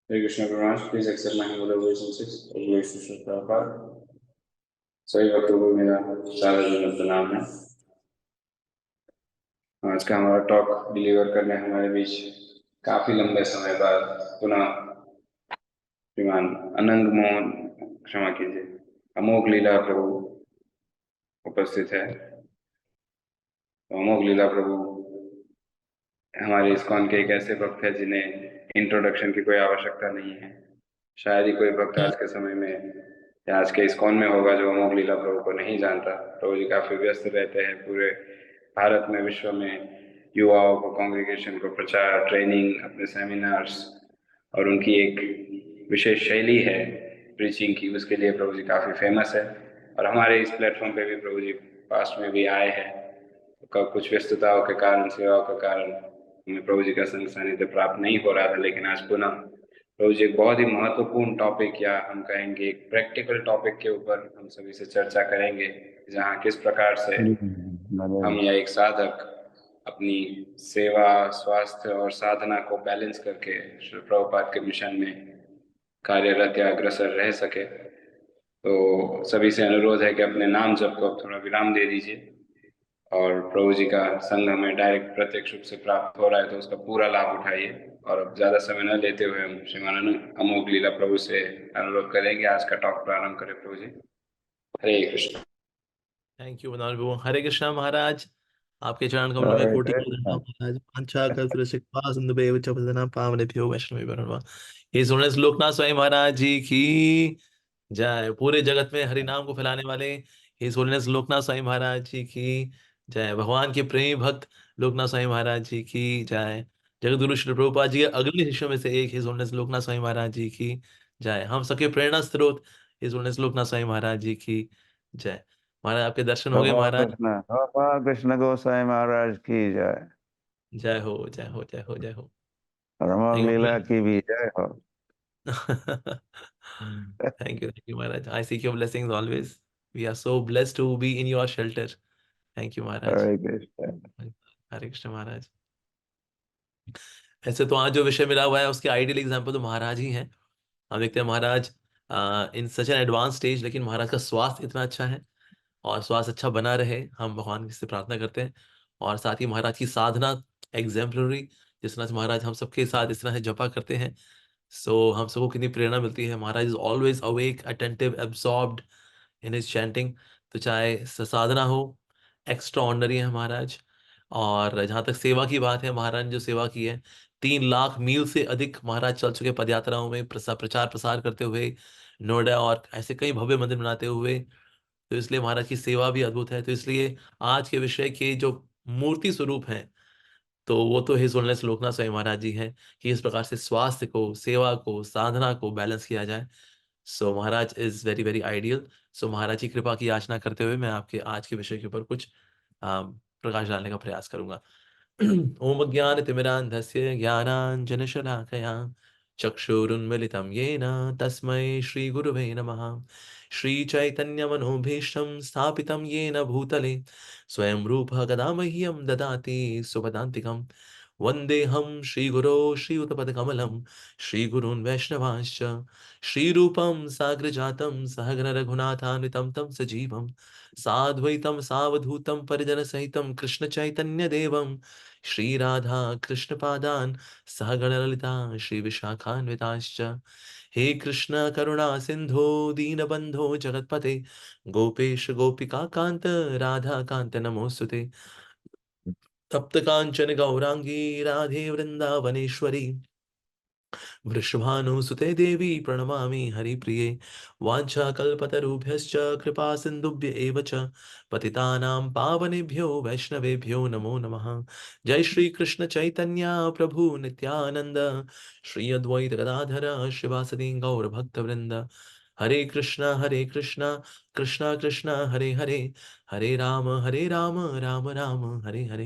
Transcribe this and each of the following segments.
Hare Krishna Pranash, please accept my humble obeisances. Obeisances Prabhupada. सभी भक्तों को मेरा सारा जीवन प्रणाम है। आज का हमारा टॉक डिलीवर करने हमारे बीच काफी लंबे समय बाद पुनः श्रीमान अनंग मोहन, क्षमा कीजिए, अमोघ लीला प्रभु उपस्थित है। तो अमोघ लीला प्रभु हमारे इस्कॉन के एक ऐसे भक्त है जिन्हें इंट्रोडक्शन की कोई आवश्यकता नहीं है। शायद ही कोई भक्त आज के समय में या आज के इस्कॉन में होगा जो अमोघ लीला प्रभु को नहीं जानता। प्रभु जी काफी व्यस्त रहते हैं, पूरे भारत में, विश्व में युवाओं को, कांग्रीगेशन को प्रचार, ट्रेनिंग, अपने सेमिनार्स, और उनकी एक विशेष शैली है प्रीचिंग की, उसके लिए प्रभु जी काफ़ी फेमस है। और हमारे इस प्लेटफॉर्म पे भी प्रभु जी पास्ट में भी आए हैं। तो कुछ व्यस्तताओं के कारण, सेवाओं के कारण हमें प्रभु जी का संग सानिध्य प्राप्त नहीं हो रहा था, लेकिन आज पुनः प्रभु जी एक बहुत ही महत्वपूर्ण टॉपिक, या हम कहेंगे एक प्रैक्टिकल टॉपिक के ऊपर हम सभी से चर्चा करेंगे, जहाँ किस प्रकार से हम या एक साधक अपनी सेवा, स्वास्थ्य और साधना को बैलेंस करके श्री प्रभुपाद के मिशन में कार्यरत या अग्रसर रह सके। तो सभी से अनुरोध है कि अपने नाम जप को अब थोड़ा विराम दे दीजिए, और प्रभु जी का संग हमें डायरेक्ट प्रत्यक्ष रूप से प्राप्त हो रहा है तो उसका पूरा लाभ उठाइए। और अब ज्यादा समय न लेते हुए हम श्रीमान अमोघ लीला प्रभु से अनुरोध करेंगे आज का टॉक प्रारंभ करें। प्रभु जी, हरे कृष्ण। थैंक यू मनोहर बाबू। हरे कृष्णा महाराज, आपके चरण कमल में कोटि प्रणाम महाराज। वांछा कल्पतरुसिक्वा सिंधुभैव च पतितानां पावनेभ्यो वैष्णवेभ्यो नमः। हे सुरेश लोकनाथ स्वामी महाराज जी की जय। पूरे जगत में हरि नाम को फैलाने वाले हे सोलनेस लोकनाथ स्वामी महाराज जी की जय। भगवान के प्रेमी भक्त लोकनाथ स्वामी महाराज जी की जय। जगतगुरु श्री प्रभुपाद जी के अग्रणी शिष्यों में से एक हे सोलनेस लोकनाथ स्वामी महाराज जी की जय। हम सबके प्रेरणा स्रोत हे सोलनेस लोकनाथ स्वामी महाराज जी की जय। महाराज आपके दर्शन हो गए महाराज। गोपाल कृष्ण गोसाई महाराज की जय। जय हो, जय हो, जय हो, जय हो। अमोघ लीला की भी जय हो। Thank you, Maharaj. I seek your blessings always. We are so blessed to be in your shelter. Thank you, Maharaj. हरे कृष्ण। हरे कृष्ण महाराज। ऐसे तो आज जो विषय मिला हुआ है उसके आइडियल एग्जाम्पल तो महाराज ही हैं। हम देखते हैं महाराज इन सच एन एडवांस स्टेज, लेकिन महाराज का स्वास्थ्य इतना अच्छा है और स्वास्थ्य अच्छा बना रहे, हम भगवान से प्रार्थना करते हैं। और साथ ही महाराज की साधना एग्जाम्पलरी, जिस तरह से महाराज हम सबके साथ इस तरह से जपा करते हैं, सो हम सबको कितनी प्रेरणा मिलती है। महाराज is always awake, attentive, absorbed in his chanting. तो चाहे साधना हो, एक्स्ट्रा ऑर्डिनरी है महाराज। और जहाँ तक सेवा की बात है, महाराज ने जो सेवा की है, 3 लाख मील से अधिक महाराज चल चुके पद यात्राओं में, प्रचार प्रसार करते हुए, नोएडा और ऐसे कई भव्य मंदिर बनाते हुए। तो इसलिए महाराज की सेवा भी अद्भुत है। तो इसलिए आज के विषय के जो मूर्ति स्वरूप हैं, तो वो तो हिज होलनेस लोकनाथ स्वामी महाराज जी हैं कि इस प्रकार से स्वास्थ्य को, सेवा को, साधना को बैलेंस किया जाए। सो महाराज इज वेरी वेरी आइडियल। सो महाराज की कृपा की याचना करते हुए मैं आपके आज के विषय के ऊपर कुछ प्रकाश डालने का प्रयास करूंगा। ओम ज्ञानतिमिरान्धस्य ज्ञानाञ्जनशलाकया चक्षुरुन्मिलितं येन तस्मै श्रीगुरुवे नमः। श्रीचैतन्यमनोभीष्टं स्थापितं येन भूतले स्वयं रूपः कदा मह्यं ददाति सुपदान्तिकम्। वन्देऽहं श्रीगुरो श्रीयुतपदकमलं श्रीगुरून् वैष्णवांश्च श्रीरूपं साग्रजातं सहगण रघुनाथान्वितं तं सजीवं साद्वैतं सावधूतं परिजनसहितं कृष्णचैतन्यदेवं श्रीराधा कृष्णपादान् सहगण ललिता श्रीविशाखान्विताश्च। हे कृष्ण करुणा सिंधो दीनबंधो जगतपते गोपेश गोपिका कांत राधा कांत नमोस्तुते। तप्त कांचन गौरांगी राधे वृंदावनेश्वरी वृषभानुसुते देवी प्रणमामि हरिप्रिये। वाञ्छाकल्पतरुभ्यश्च कृपा सिन्धुभ्य एव च पतितानां पावनेभ्यो वैष्णवेभ्यो नमो नमः। जय श्री कृष्ण चैतन्य प्रभु नित्यानंद, श्री अद्वैत गदाधर शिवासदि गौर भक्त वृंद। हरे कृष्णा कृष्णा कृष्णा हरे हरे, हरे राम राम राम हरे हरे।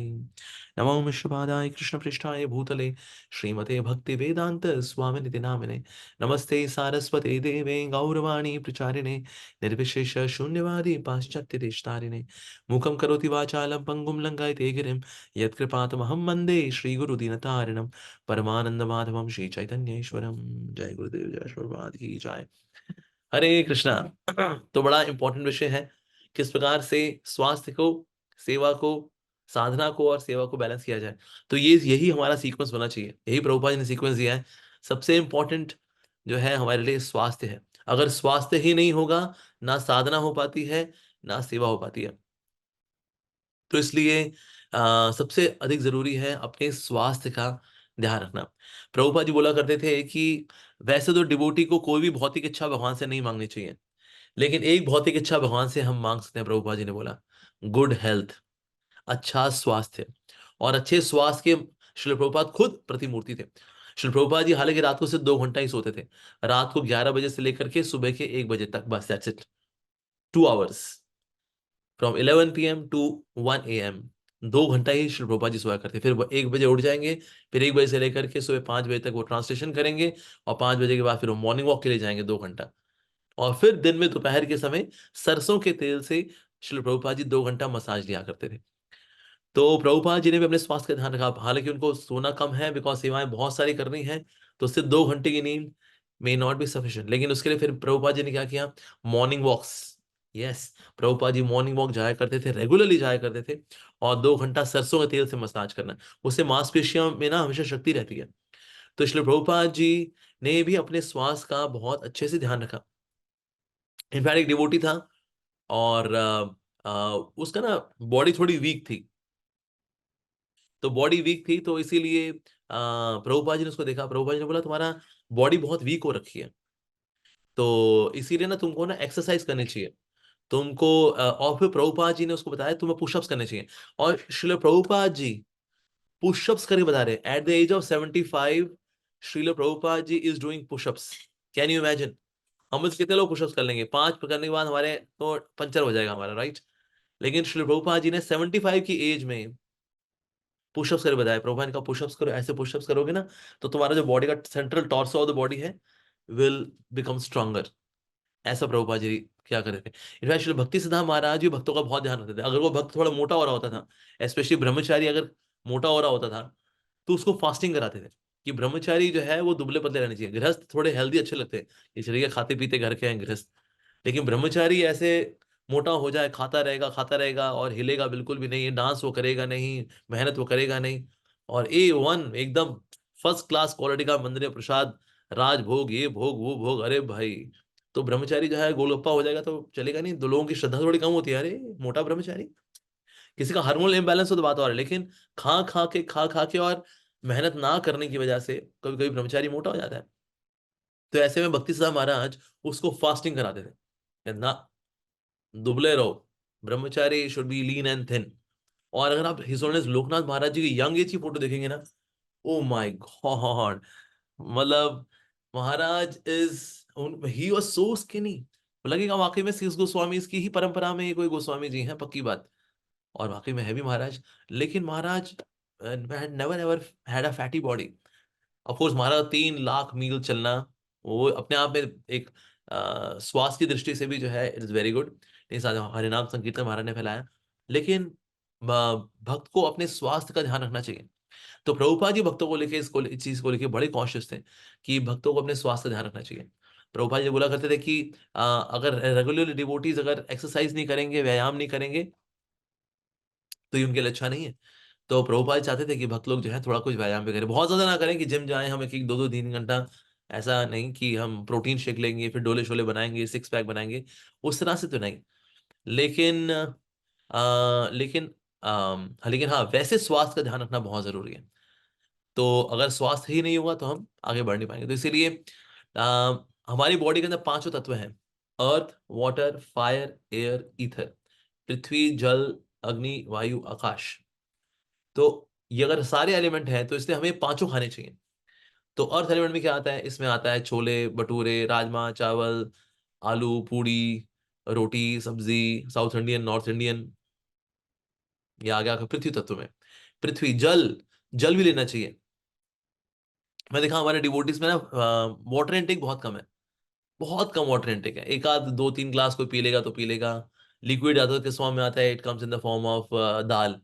नमो विष्णुपादाय कृष्ण पृष्ठाय भूतले श्रीमते भक्ति वेदांत स्वामिनिति नामिने। नमस्ते सारस्वते देवे गौरवाणी प्रचारिणे निर्विशेष शून्यवादी पाश्चात्य देशतारिणे। मुखं करोति वाचालं पंगुं लंघयते गिरिं यत्कृपातमहं वन्दे श्रीगुरुदीनतारिणं परमानंद माधवम श्री चैतन्येश्वरम। जय गुरुदेव, जय श्री प्रभुपाद की जय। हरे कृष्णा। तो बड़ा इंपॉर्टेंट विषय है, किस प्रकार से स्वास्थ्य को, सेवा को, साधना को और सेवा को बैलेंस किया जाए। तो ये यही हमारा सीक्वेंस होना चाहिए, यही प्रभुपाद जी ने सीक्वेंस दिया है। सबसे इंपॉर्टेंट जो है हमारे लिए स्वास्थ्य है। अगर स्वास्थ्य ही नहीं होगा, ना साधना हो पाती है, ना सेवा हो पाती है। तो इसलिए सबसे अधिक जरूरी है अपने स्वास्थ्य का ध्यान रखना। प्रभुपाद जी बोला करते थे कि वैसे तो डिवोटी को कोई भी भौतिक इच्छा भगवान से नहीं मांगनी चाहिए, लेकिन एक भौतिक इच्छा भगवान से हम मांग सकते हैं। प्रभुपाद जी ने बोला गुड हेल्थ, अच्छा स्वास्थ्य। और अच्छे स्वास्थ्य के श्रील प्रभुपाद खुद प्रतिमूर्ति थे। श्रील प्रभुपाद जी हालांकि रात को सिर्फ 2 घंटा ही सोते थे, रात को 11 बजे से लेकर के सुबह के 1 बजे तक, बस that's it. 2 hours from 11 PM to 1 AM, 2 घंटा ही श्री प्रभुपाद जी सोया करते। फिर वो 1 बजे उठ जाएंगे, फिर 1 बजे से लेकर के सुबह 5 बजे तक वो ट्रांसलेशन करेंगे, और 5 बजे के बाद फिर वो मॉर्निंग वॉक के लिए जाएंगे 2 घंटा। और फिर दिन में दोपहर के समय सरसों के तेल से श्री प्रभुपाद जी 2 घंटा मसाज लिया करते थे। तो प्रभुपाद जी ने भी अपने स्वास्थ्य का ध्यान रखा। हालांकि उनको सोना कम है, बिकॉज सेवाएं बहुत सारी करनी है, तो सिर्फ 2 घंटे की नींद मे नॉट बी सफिशिएंट। लेकिन उसके लिए फिर प्रभुपाद जी ने क्या किया, मॉर्निंग वॉक्स। यस, प्रभुपाद जी मॉर्निंग वॉक जाया करते थे, रेगुलरली जाया करते थे। और 2 घंटा सरसों के तेल से मसाज करना, उससे मांसपेशियों में ना हमेशा शक्ति रहती है। तो इसलिए प्रभुपाद जी ने भी अपने स्वास्थ्य का बहुत अच्छे से ध्यान रखा। इनफैक्ट एक डिवोटी था, और उसका ना बॉडी थोड़ी वीक थी। तो बॉडी वीक थी, तो इसीलिए प्रभुपाद जी ने उसको देखा। प्रभुपाद जी ने बोला तुम्हारा बॉडी बहुत वीक हो रखी है, तो इसीलिए ना तुमको ना एक्सरसाइज करनी चाहिए तुमको। और फिर प्रभुपाद जी ने उसको बताया तुम्हें पुशअप्स करने चाहिए। और श्रील प्रभुपाद जी पुशअप्स करके बता रहे हैं at the age of 75। Srila Prabhupada ji is doing pushups. Can you imagine? हम इसके कितने लोग पुशअप्स कर लेंगे? 5 करने के बाद हमारे तो पंचर हो जाएगा हमारा, राइट? लेकिन श्री प्रभुपाद जी ने 75 की एज में पुशअप्स करके बताया। प्रभुपाद ने कहा पुशअप्स करो, ऐसे पुशअप्स करोगे ना तो तुम्हारा जो बॉडी का central torso of the body है विल बिकम स्ट्रॉन्गर। ऐसा प्रभुपाद जी क्या कर रहे थे। इनफैक्ट श्री भक्ति सिद्धांत महाराज भी भक्तों का बहुत ध्यान रखते थे। अगर वो भक्त थोड़ा मोटा हो रहा होता था, स्पेशली ब्रह्मचारी अगर मोटा हो रहा होता था, तो उसको फास्टिंग कराते थे कि ब्रह्मचारी जो है वो दुबले पतले रहने चाहिए। गृहस्थ थोड़े हेल्दी अच्छे लगते हैं, ये चलिए खाते पीते घर के हैं गृहस्थ, लेकिन ब्रह्मचारी ऐसे मोटा हो जाए, खाता रहेगा और हिलेगा बिल्कुल भी नहीं, डांस वो करेगा नहीं, मेहनत वो करेगा नहीं, और A1 एकदम फर्स्ट क्लास क्वालिटी का मंदिर प्रसाद, राजभोग, ये भोग वो भोग, अरे भाई, तो ब्रह्मचारी जो है गोलगप्पा हो जाएगा तो चलेगा नहीं। दो लोगों की श्रद्धा थोड़ी कम होती है, अरे मोटा ब्रह्मचारी, किसी का हार्मोनल इम्बैलेंस हो तो बात और है, लेकिन खा खा के और मेहनत ना करने की वजह से कभी कभी ब्रह्मचारी मोटा हो जाता है। तो ऐसे में भक्ति सिद्धांत महाराज उसको फास्टिंग कराते थे ना, दुबले रहो, ब्रह्मचारी should be lean and thin. और अगर आप हिज ऑनरेस लोकनाथ महाराज जी की यंग एज की फोटो देखेंगे ना, ओ माय गॉड, मतलब महाराज is, he was so skinny, लगेगा वाकई में सीस गोस्वामी की ही परंपरा में कोई गोस्वामी जी हैं, पक्की बात। और वाकई में है भी महाराज। लेकिन महाराज never ever had a fatty body. Of course महाराज 3 लाख मील चलना वो अपने आप में एक स्वास्थ्य की दृष्टि से भी जो है इट इज वेरी गुड। नहीं साथ हरिनाम संकीर्तन महाराज ने फैलाया, लेकिन भक्त को अपने स्वास्थ्य का ध्यान रखना चाहिए। तो प्रभुपाद जी भक्तों को लेके इस चीज को लेके बड़े कॉन्शियस थे कि भक्तों को अपने स्वास्थ्य का ध्यान रखना चाहिए। प्रभुपाद जी बोला करते थे कि अगर रेगुलरली डिवोटीज अगर एक्सरसाइज नहीं करेंगे, व्यायाम नहीं करेंगे, तो ये उनके लिए अच्छा नहीं है। तो प्रभुपाद चाहते थे कि भक्त लोग जो है थोड़ा कुछ व्यायाम भी करें, बहुत ज्यादा ना करें कि जिम जाएं हम एक एक 2-2 3 घंटा, ऐसा नहीं कि हम प्रोटीन शेक लेंगे फिर डोले शोले बनाएंगे, सिक्स पैक बनाएंगे, उस तरह से तो नहीं। लेकिन लेकिन हाँ, वैसे स्वास्थ्य का ध्यान रखना बहुत जरूरी है। तो अगर स्वास्थ्य ही नहीं होगा तो हम आगे बढ़ नहीं पाएंगे। तो इसीलिए आ, हमारी बॉडी के अंदर 5 तत्व हैं: अर्थ, वाटर, फायर, एयर, ईथर। पृथ्वी, जल, अग्नि, वायु, आकाश। तो ये अगर सारे एलिमेंट हैं तो इसलिए हमें पांचों खाने चाहिए। तो अर्थ एलिमेंट में क्या आता है? इसमें आता है छोले भटूरे, राजमा चावल, आलू, पूड़ी, रोटी, सब्जी, साउथ इंडियन, नॉर्थ इंडियन। ये आ गया आपका पृथ्वी तत्व में। पृथ्वी, जल, जल भी लेना चाहिए। मैं देखा हमारे डिवोटीज में ना वाटर इनटेक बहुत कम है, बहुत कम वाटर इनटेक है। एक आध 2-3 ग्लास कोई पी लेगा तो पी लेगा। लिक्विड आता है किस फॉर्म में आता है? It comes in the form of dal.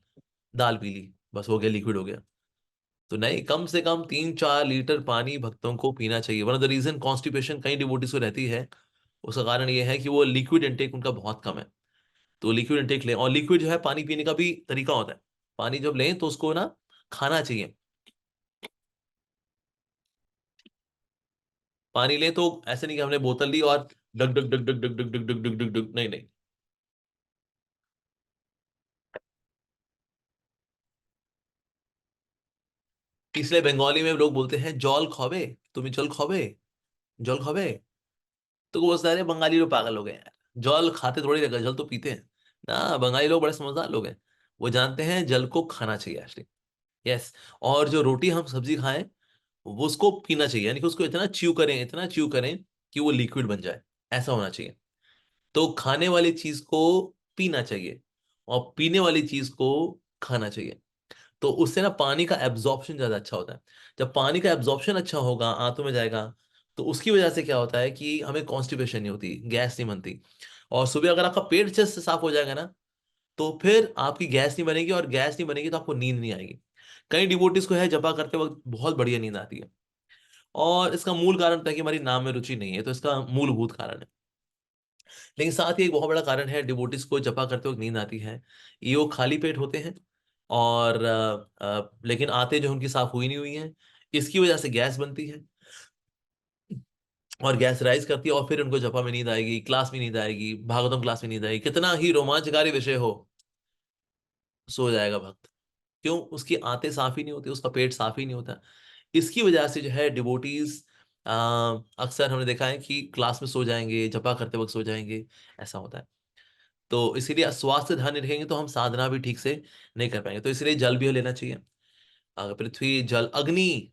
दाल पी ली, बस हो गया, लिक्विड हो गया। तो नहीं, कम से कम 3-4 लीटर पानी भक्तों को पीना चाहिए। One of the reason constipation कई डिवोटीज को रहती है, उसका कारण ये है कि वो लिक्विड इंटेक उनका बहुत कम है। तो लिक्विड इंटेक लें। और लिक्विड जो है, पानी पीने का भी तरीका होता है। पानी जब लें तो उसको ना खाना चाहिए। पानी लें तो ऐसे नहीं कि हमने बोतल ली और डग डग डग डग डग डग डग डग डग डग डग, नहीं नहीं। इसलिए बंगाली में लोग बोलते हैं जल खबे, तुम्हें जल खबे, जल खबे। तो वो सारे बंगाली लोग पागल हो गए यार। जल खाते थोड़ी रहकर, जल तो पीते हैं ना। बंगाली लोग बड़े समझदार लोग हैं, वो जानते हैं जल को खाना चाहिए एक्चुअली। यस। और जो रोटी हम सब्जी खाएं, वो उसको पीना चाहिए, यानी कि उसको इतना च्यू करें, इतना च्यू करें कि वो लिक्विड बन जाए, ऐसा होना चाहिए। तो खाने वाली चीज को पीना चाहिए और पीने वाली चीज को खाना चाहिए। तो उससे ना पानी का एब्जॉर्प्शन ज्यादा अच्छा होता है। जब पानी का एब्जॉर्प्शन अच्छा होगा, आंतों में जाएगा, तो उसकी वजह से क्या होता है कि हमें कॉन्स्टिपेशन नहीं होती, गैस नहीं बनती। और सुबह अगर आपका पेट अच्छे से साफ हो जाएगा ना, तो फिर आपकी गैस नहीं बनेगी, और गैस नहीं बनेगी तो आपको नींद नहीं आएगी। कई डिवोटीज को है जपा करते वक्त बहुत बढ़िया नींद आती है। और इसका मूल कारण तो है कि हमारी नाम में रुचि नहीं है, तो इसका मूलभूत कारण है। लेकिन साथ ही एक बहुत बड़ा कारण है डिवोटिस को जपा करते वक्त नींद आती है, ये वो खाली पेट होते हैं। और लेकिन आते जो उनकी साफ हुई नहीं हुई हैं, इसकी वजह से गैस बनती है, और गैस राइज करती है, और फिर उनको जपा में नींद आएगी, क्लास में नींद आएगी, भागवतम क्लास में नींद आएगी, कितना ही रोमांचकारी विषय हो, सो जाएगा भक्त। क्यों? उसकी आंतें साफ ही नहीं होती, उसका पेट साफ ही नहीं होता। इसकी वजह से जो है डिवोटीज अक्सर हमने देखा है कि क्लास में सो जाएंगे, जपा करते वक्त सो जाएंगे, ऐसा होता है। तो इसीलिए स्वास्थ्य ध्यान नहीं रखेंगे तो हम साधना भी ठीक से नहीं कर पाएंगे। तो इसलिए जल भी लेना चाहिए। पृथ्वी, जल, अग्नि,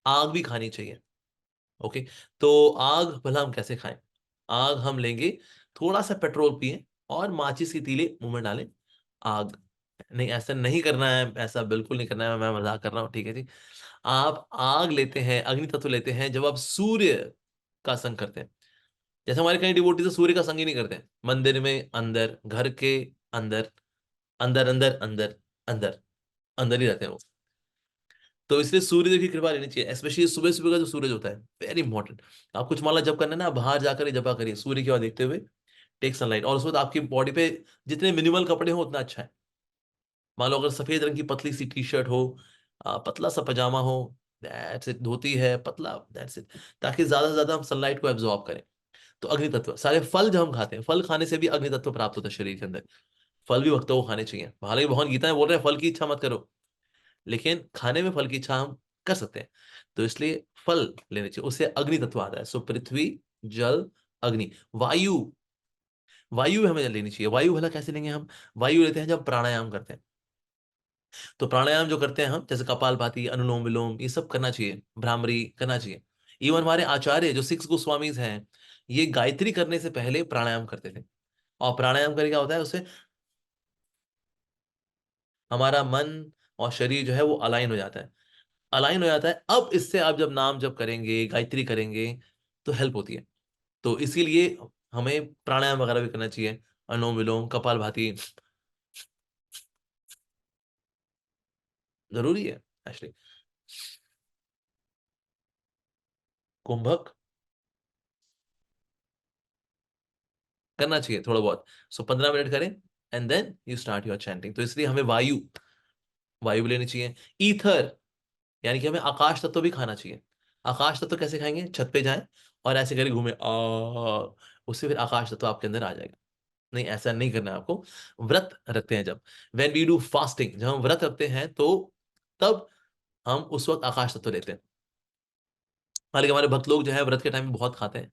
आग भी खानी चाहिए। ओके। तो आग भला हम कैसे खाएं? आग हम लेंगे, थोड़ा सा पेट्रोल पिए और माचिस की तीली मुंह में डालें। आग नहीं, ऐसा नहीं करना है, ऐसा बिल्कुल नहीं करना है, मैं मजाक कर रहा हूँ, ठीक है जी। आप आग लेते हैं, अग्नि तत्व लेते हैं जब आप सूर्य का संग करते हैं। जैसे हमारे कई डिवोटी तो सूर्य का संग ही नहीं करते हैं, मंदिर में अंदर, घर के अंदर, अंदर अंदर अंदर अंदर, अंदर ही रहते हैं वो। तो इसलिए सूर्य की कृपा लेनी चाहिए, स्पेशली सुबह सुबह का जो सूरज होता है, वेरी इंपॉर्टेंट। आप कुछ माला जप करना है ना, बाहर जाकर ही जपा करिए, सूर्य की ओर देखते हुए, टेक सनलाइट। और उस वक्त आपकी बॉडी पे जितने मिनिमल कपड़े हो उतना अच्छा है। मान लो अगर सफेद रंग की पतली सी टी शर्ट हो, पतला सा पजामा हो, दैट्स इट, धोती है पतला, दैट्स इट, ताकि ज्यादा से ज्यादा हम सनलाइट को एब्जॉर्ब करें। तो अग्नि तत्व, सारे फल जो हम खाते हैं, फल खाने से भी अग्नि तत्व प्राप्त होता है शरीर के अंदर। फल भी भक्तों को खाने चाहिए। हालांकि भगवान गीता में बोल रहे हैं फल की इच्छा मत करो, लेकिन खाने में फल की इच्छा हम कर सकते हैं। तो इसलिए फल लेने चाहिए, उससे अग्नि तत्व आता है। सो पृथ्वी, जल, अग्नि, वायु। वायु हमें लेनी चाहिए। वायु भला कैसे लेंगे हम? वायु लेते हैं जब प्राणायाम करते हैं। तो प्राणायाम जो करते हैं हम, जैसे कपालभाति, अनुलोम विलोम, ये सब करना चाहिए, भ्रामरी करना चाहिए। इवन हमारे आचार्य जो 6 गोस्वामीज हैं, ये गायत्री करने से पहले प्राणायाम करते थे। और प्राणायाम करके क्या होता है, उससे हमारा मन और शरीर जो है वो अलाइन हो जाता है, अलाइन हो जाता है। अब इससे आप जब नाम जप करेंगे, गायत्री करेंगे, तो हेल्प होती है। तो इसीलिए हमें प्राणायाम वगैरह भी करना चाहिए, अनुलोम विलोम, कपालभाति, जरूरी है एक्चुअली। कुंभक करना चाहिए थोड़ा बहुत। सो 15 मिनट करें, and then you start your chanting. तो इसलिए हमें वायु, वायु भी लेनी चाहिए। ईथर, यानी कि हमें आकाश तत्व भी खाना चाहिए। आकाश तत्व कैसे खाएंगे? छत पे जाएं और ऐसे करके घूमे, उससे फिर आकाश तत्व आपके अंदर आ जाएगा। नहीं, ऐसा नहीं करना है आपको। व्रत रखते हैं जब, वेन वी डू फास्टिंग, जब हम व्रत रखते हैं तो तब हम उस वक्त आकाश तत्व लेते हैं। हालांकि हमारे भक्त लोग जो है व्रत के टाइम में बहुत खाते हैं,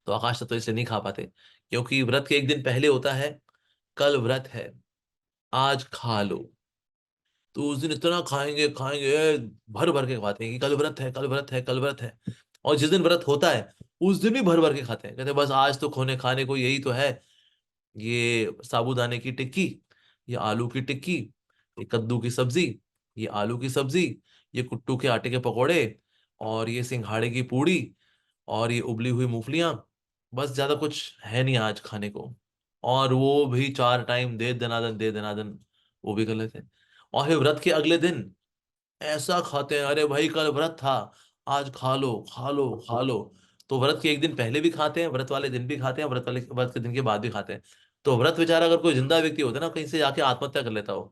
तो आकाश तत्व इसलिए नहीं खा पाते, क्योंकि व्रत के एक दिन पहले होता है, कल व्रत है, आज खा लो। तो उस दिन इतना खाएंगे खाएंगे, भर भर के खाते हैं कि कल व्रत है, कल व्रत है, कल व्रत है। और जिस दिन व्रत होता है उस दिन भी भर भर के खाते हैं, कहते हैं बस आज तो खाने खाने को यही तो है, ये साबूदाने की टिक्की, ये आलू की टिक्की, ये कद्दू की सब्जी, ये आलू की सब्जी, ये कुट्टू के आटे के पकौड़े, और ये सिंघाड़े की पूड़ी, और ये उबली हुई मूंगफलियां, बस ज्यादा कुछ है नहीं आज खाने को। और वो भी 4 टाइम दे दनादन दे दनादन, वो भी कर लेते हैं। और फिर व्रत के अगले दिन ऐसा खाते हैं, अरे भाई कल व्रत था, आज खा लो खा लो खा लो। तो व्रत के एक दिन पहले भी खाते हैं, व्रत वाले दिन भी खाते हैं, व्रत के दिन के बाद भी खाते हैं। तो व्रत बेचारा अगर कोई जिंदा व्यक्ति होता है ना, कहीं से जाके आत्महत्या कर लेता हो,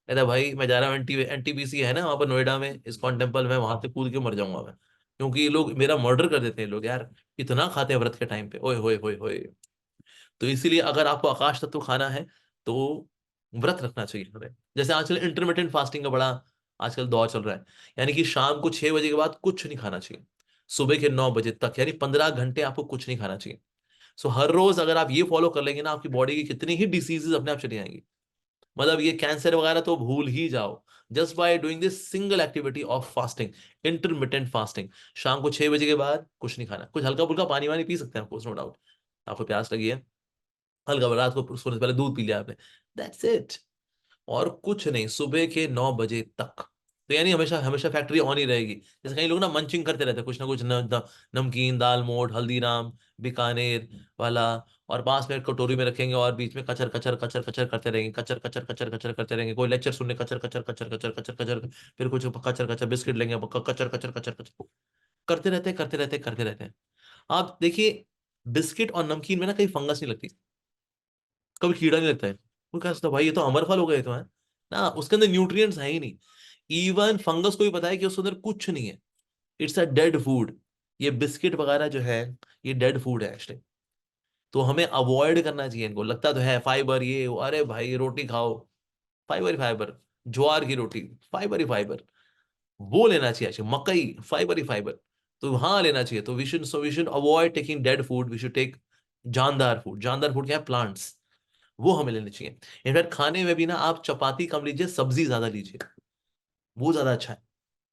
कहता भाई मैं जा रहा हूँ एनटीपीसी है ना वहां पर नोएडा में इस्कॉन टेम्पल में, वहां से कूद के मर जाऊंगा मैं, क्योंकि ये लोग मेरा मर्डर कर देते हैं लोग यार, इतना खाते हैं व्रत के टाइम पे, ओए होए होए होए। तो इसीलिए अगर आपको आकाश तत्व खाना है तो व्रत रखना चाहिए हमें। जैसे आजकल इंटरमिटेंट फास्टिंग का बड़ा आजकल दौर चल रहा है, यानी कि शाम को 6 बजे के बाद कुछ नहीं खाना चाहिए, सुबह के 9 बजे तक, यानी 15 घंटे आपको कुछ नहीं खाना चाहिए। सो हर रोज अगर आप ये फॉलो कर लेंगे ना, आपकी बॉडी की कितनी ही डिसीजेज अपने आप चली जाएंगी। मतलब ये कैंसर वगैरह तो भूल ही जाओ, just by doing this single activity of fasting, intermittent fasting. शाम को 6 बजे के बाद कुछ नहीं खाना, कुछ हल्का फुल्का पानी वानी पी सकते हैं आपको, नो डाउट, आपको प्यास लगी है हल्का रात को सोने से पहले दूध पी लिया आपने, दैट्स इट। और कुछ नहीं सुबह के 9 बजे तक। तो यानी हमेशा हमेशा फैक्ट्री ऑन ही रहेगी। जैसे कई लोग ना मंचिंग करते रहते हैं कुछ ना कुछ नमकीन, दाल मोठ, हल्दीराम, बीकानेर वाला, और 5 मिनट कटोरी में रखेंगे और बीच में कचर कचर कचर कचर करते रहेंगे, कचर कचर कचर कचर करते रहेंगे, कोई लेक्चर सुनने कचर कचर कचर कचर कचर कचर, फिर कुछ कचर कचर बिस्किट लेंगे, कचर कचर कचर कचर करते रहते हैं करते रहते हैं करते रहते हैं। आप देखिए बिस्किट और नमकीन में ना कहीं फंगस नहीं लगती, कभी कीड़ा नहीं लगता है। वो कह सकता भाई ये तो अमर फल हो गए तो है ना, उसके अंदर न्यूट्रिएंट्स है ही नहीं। इवन फंगस को भी पता है कि उसके अंदर कुछ नहीं है, इट्स अ डेड फूड। ये बिस्किट वगैरह जो है ये डेड फूड है एक्चुअली। तो हमें अवॉइड करना चाहिए इनको। लगता तो है फाइबर ये अरे भाई रोटी खाओ, फाइबर ही फाइबर, ज्वार की रोटी फाइबर ही फाइबर, वो लेना चाहिए actually, मकई फाइबर ही फाइबर, तो हाँ लेना चाहिए। तो we should avoid taking dead food, we should take जानदार फूड। जानदार फूड क्या है? प्लांट्स, वो हमें लेने चाहिए। इनफैक्ट खाने में भी ना आप चपाती कम लीजिए, सब्जी ज्यादा लीजिए, वो ज्यादा अच्छा है।